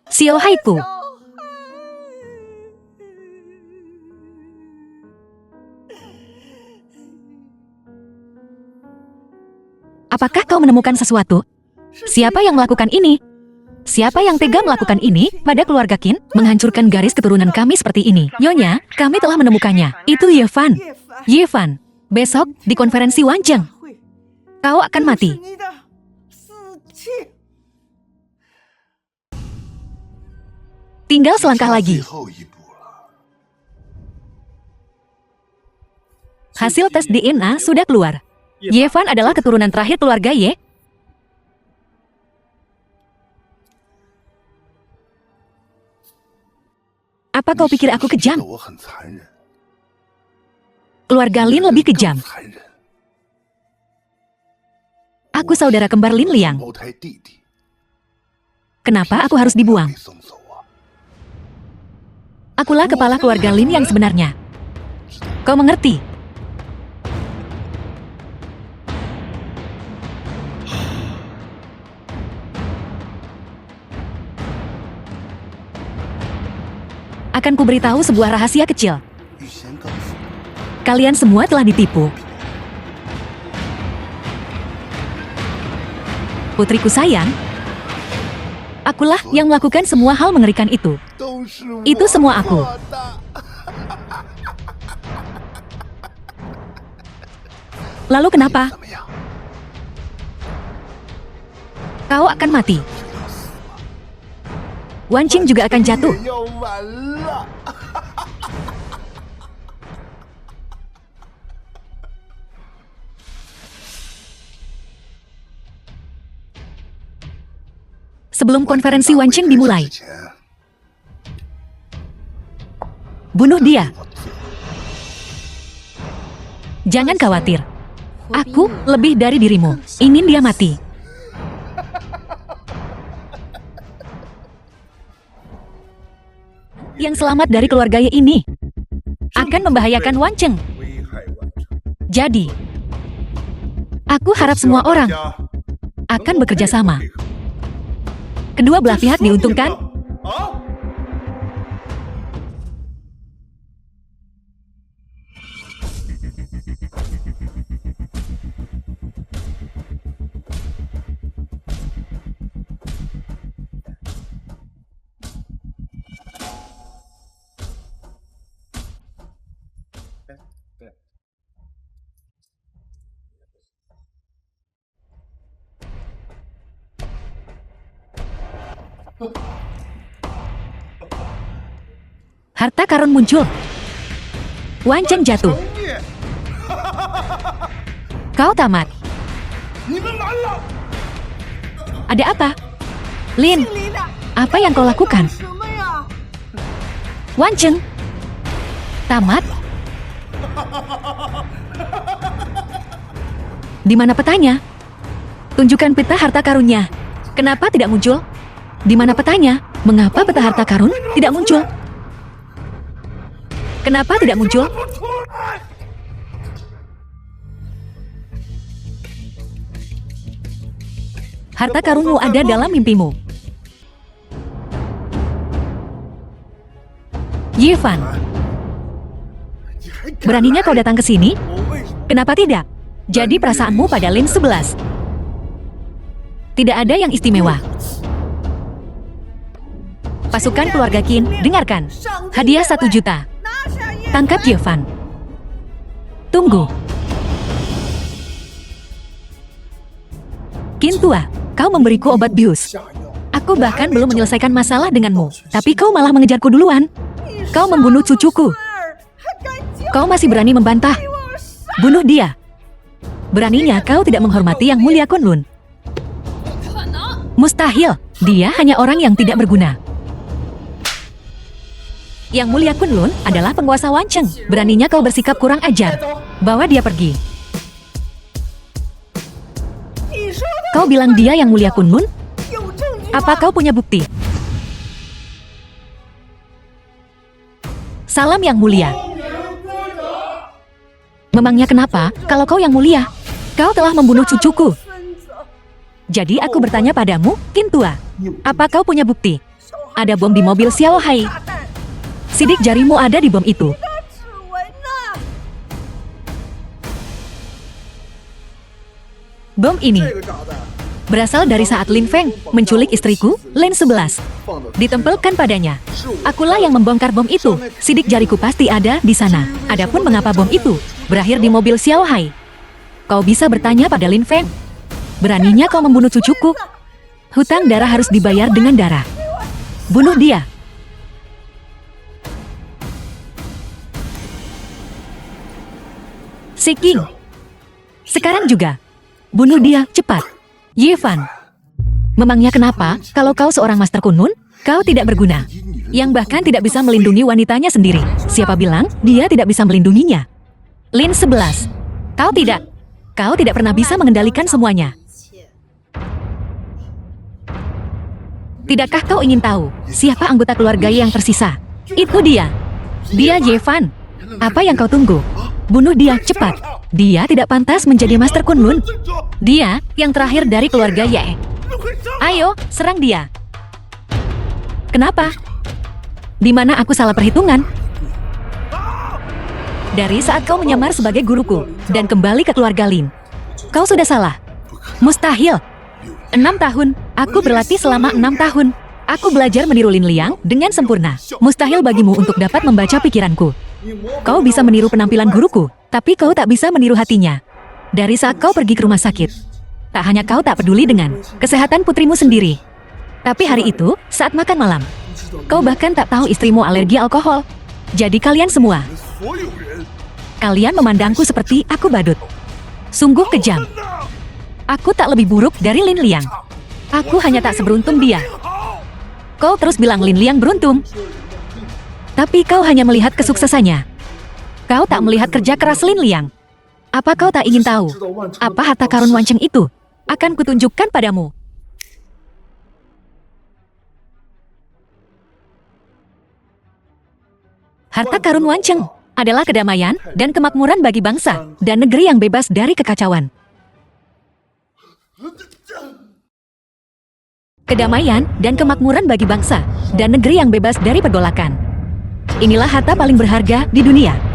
Xiao Hai-ku. Apakah kau menemukan sesuatu? Siapa yang melakukan ini? Siapa yang tega melakukan ini pada keluarga Qin? Menghancurkan garis keturunan kami seperti ini. Nyonya, kami telah menemukannya. Itu Ye Fan. Ye Fan, besok di konferensi Wancheng, kau akan mati. Tinggal selangkah lagi. Hasil tes DNA sudah keluar. Ye Fan adalah keturunan terakhir keluarga Ye. Apa kau pikir aku kejam? Keluarga Lin lebih kejam. Aku saudara kembar Lin Liang. Kenapa aku harus dibuang? Akulah kepala keluarga Lin yang sebenarnya. Kau mengerti? Akan kuberitahu sebuah rahasia kecil. Kalian semua telah ditipu. Putriku sayang, akulah yang melakukan semua hal mengerikan itu. Itu semua aku. Lalu kenapa? Kau akan mati. Wancheng juga akan jatuh. Sebelum konferensi Wancheng dimulai, bunuh dia. Jangan khawatir. Aku lebih dari dirimu. Ingin dia mati. Yang selamat dari keluarga Ye ini akan membahayakan Wancheng. Jadi, aku harap semua orang akan bekerja sama. Kedua belah pihak diuntungkan. Harta karun muncul. Wancheng jatuh. Kau tamat. Ada apa? Lin, apa yang kau lakukan? Wancheng, tamat. Di mana petanya? Tunjukkan peta harta karunnya. Kenapa tidak muncul? Di mana petanya? Mengapa peta harta karun tidak muncul? Kenapa tidak muncul? Harta karunmu ada dalam mimpimu. Ye Fan, beraninya kau datang ke sini? Kenapa tidak? Jadi perasaanmu pada Lin 11. Tidak ada yang istimewa. Pasukan keluarga Qin, dengarkan. Hadiah 1 juta. Tangkap Ye Fan. Tunggu. Qin tua, kau memberiku obat bius. Aku bahkan belum menyelesaikan masalah denganmu, tapi kau malah mengejarku duluan. Kau membunuh cucuku. Kau masih berani membantah. Bunuh dia. Beraninya kau tidak menghormati Yang Mulia Kunlun. Mustahil, dia hanya orang yang tidak berguna. Yang Mulia Kunlun adalah penguasa Wancheng. Beraninya kau bersikap kurang ajar. Bawa dia pergi. Kau bilang dia Yang Mulia Kunlun? Apa kau punya bukti? Salam Yang Mulia. Memangnya kenapa kalau kau Yang Mulia? Kau telah membunuh cucuku. Jadi aku bertanya padamu, Qin tua. Apa kau punya bukti? Ada bom di mobil Xiao Hai. Sidik jarimu ada di bom itu. Bom ini berasal dari saat Lin Feng menculik istriku, Lin 11. Ditempelkan padanya. Akulah yang membongkar bom itu. Sidik jariku pasti ada di sana. Adapun mengapa bom itu berakhir di mobil Xiao Hai, kau bisa bertanya pada Lin Feng. Beraninya kau membunuh cucuku. Hutang darah harus dibayar dengan darah. Bunuh dia. Si King. Sekarang juga. Bunuh dia, cepat. Ye Fan. Memangnya kenapa, kalau kau seorang Master Kunlun, kau tidak berguna. Yang bahkan tidak bisa melindungi wanitanya sendiri. Siapa bilang, dia tidak bisa melindunginya? Lin 11. Kau tidak. Kau tidak pernah bisa mengendalikan semuanya. Tidakkah kau ingin tahu, siapa anggota keluarga yang tersisa? Itu dia. Dia Ye Fan. Apa yang kau tunggu? Bunuh dia, cepat. Dia tidak pantas menjadi Master Kunlun. Dia yang terakhir dari keluarga Ye. Ayo, serang dia. Kenapa? Di mana aku salah perhitungan? Dari saat kau menyamar sebagai guruku dan kembali ke keluarga Lin, kau sudah salah. Mustahil. 6 tahun. Aku berlatih selama 6 tahun. Aku belajar meniru Lin Liang dengan sempurna. Mustahil bagimu untuk dapat membaca pikiranku. Kau bisa meniru penampilan guruku, tapi kau tak bisa meniru hatinya. Dari saat kau pergi ke rumah sakit, tak hanya kau tak peduli dengan kesehatan putrimu sendiri, tapi hari itu, saat makan malam, kau bahkan tak tahu istrimu alergi alkohol. Jadi kalian semua, kalian memandangku seperti aku badut. Sungguh kejam. Aku tak lebih buruk dari Lin Liang. Aku hanya tak seberuntung dia. Kau terus bilang Lin Liang beruntung, tapi kau hanya melihat kesuksesannya. Kau tak melihat kerja keras Lin Liang. Apa kau tak ingin tahu apa harta karun Wancheng itu? Akan kutunjukkan padamu. Harta karun Wancheng adalah kedamaian dan kemakmuran bagi bangsa dan negeri yang bebas dari kekacauan. Kedamaian dan kemakmuran bagi bangsa dan negeri yang bebas dari pergolakan. Inilah harta paling berharga di dunia.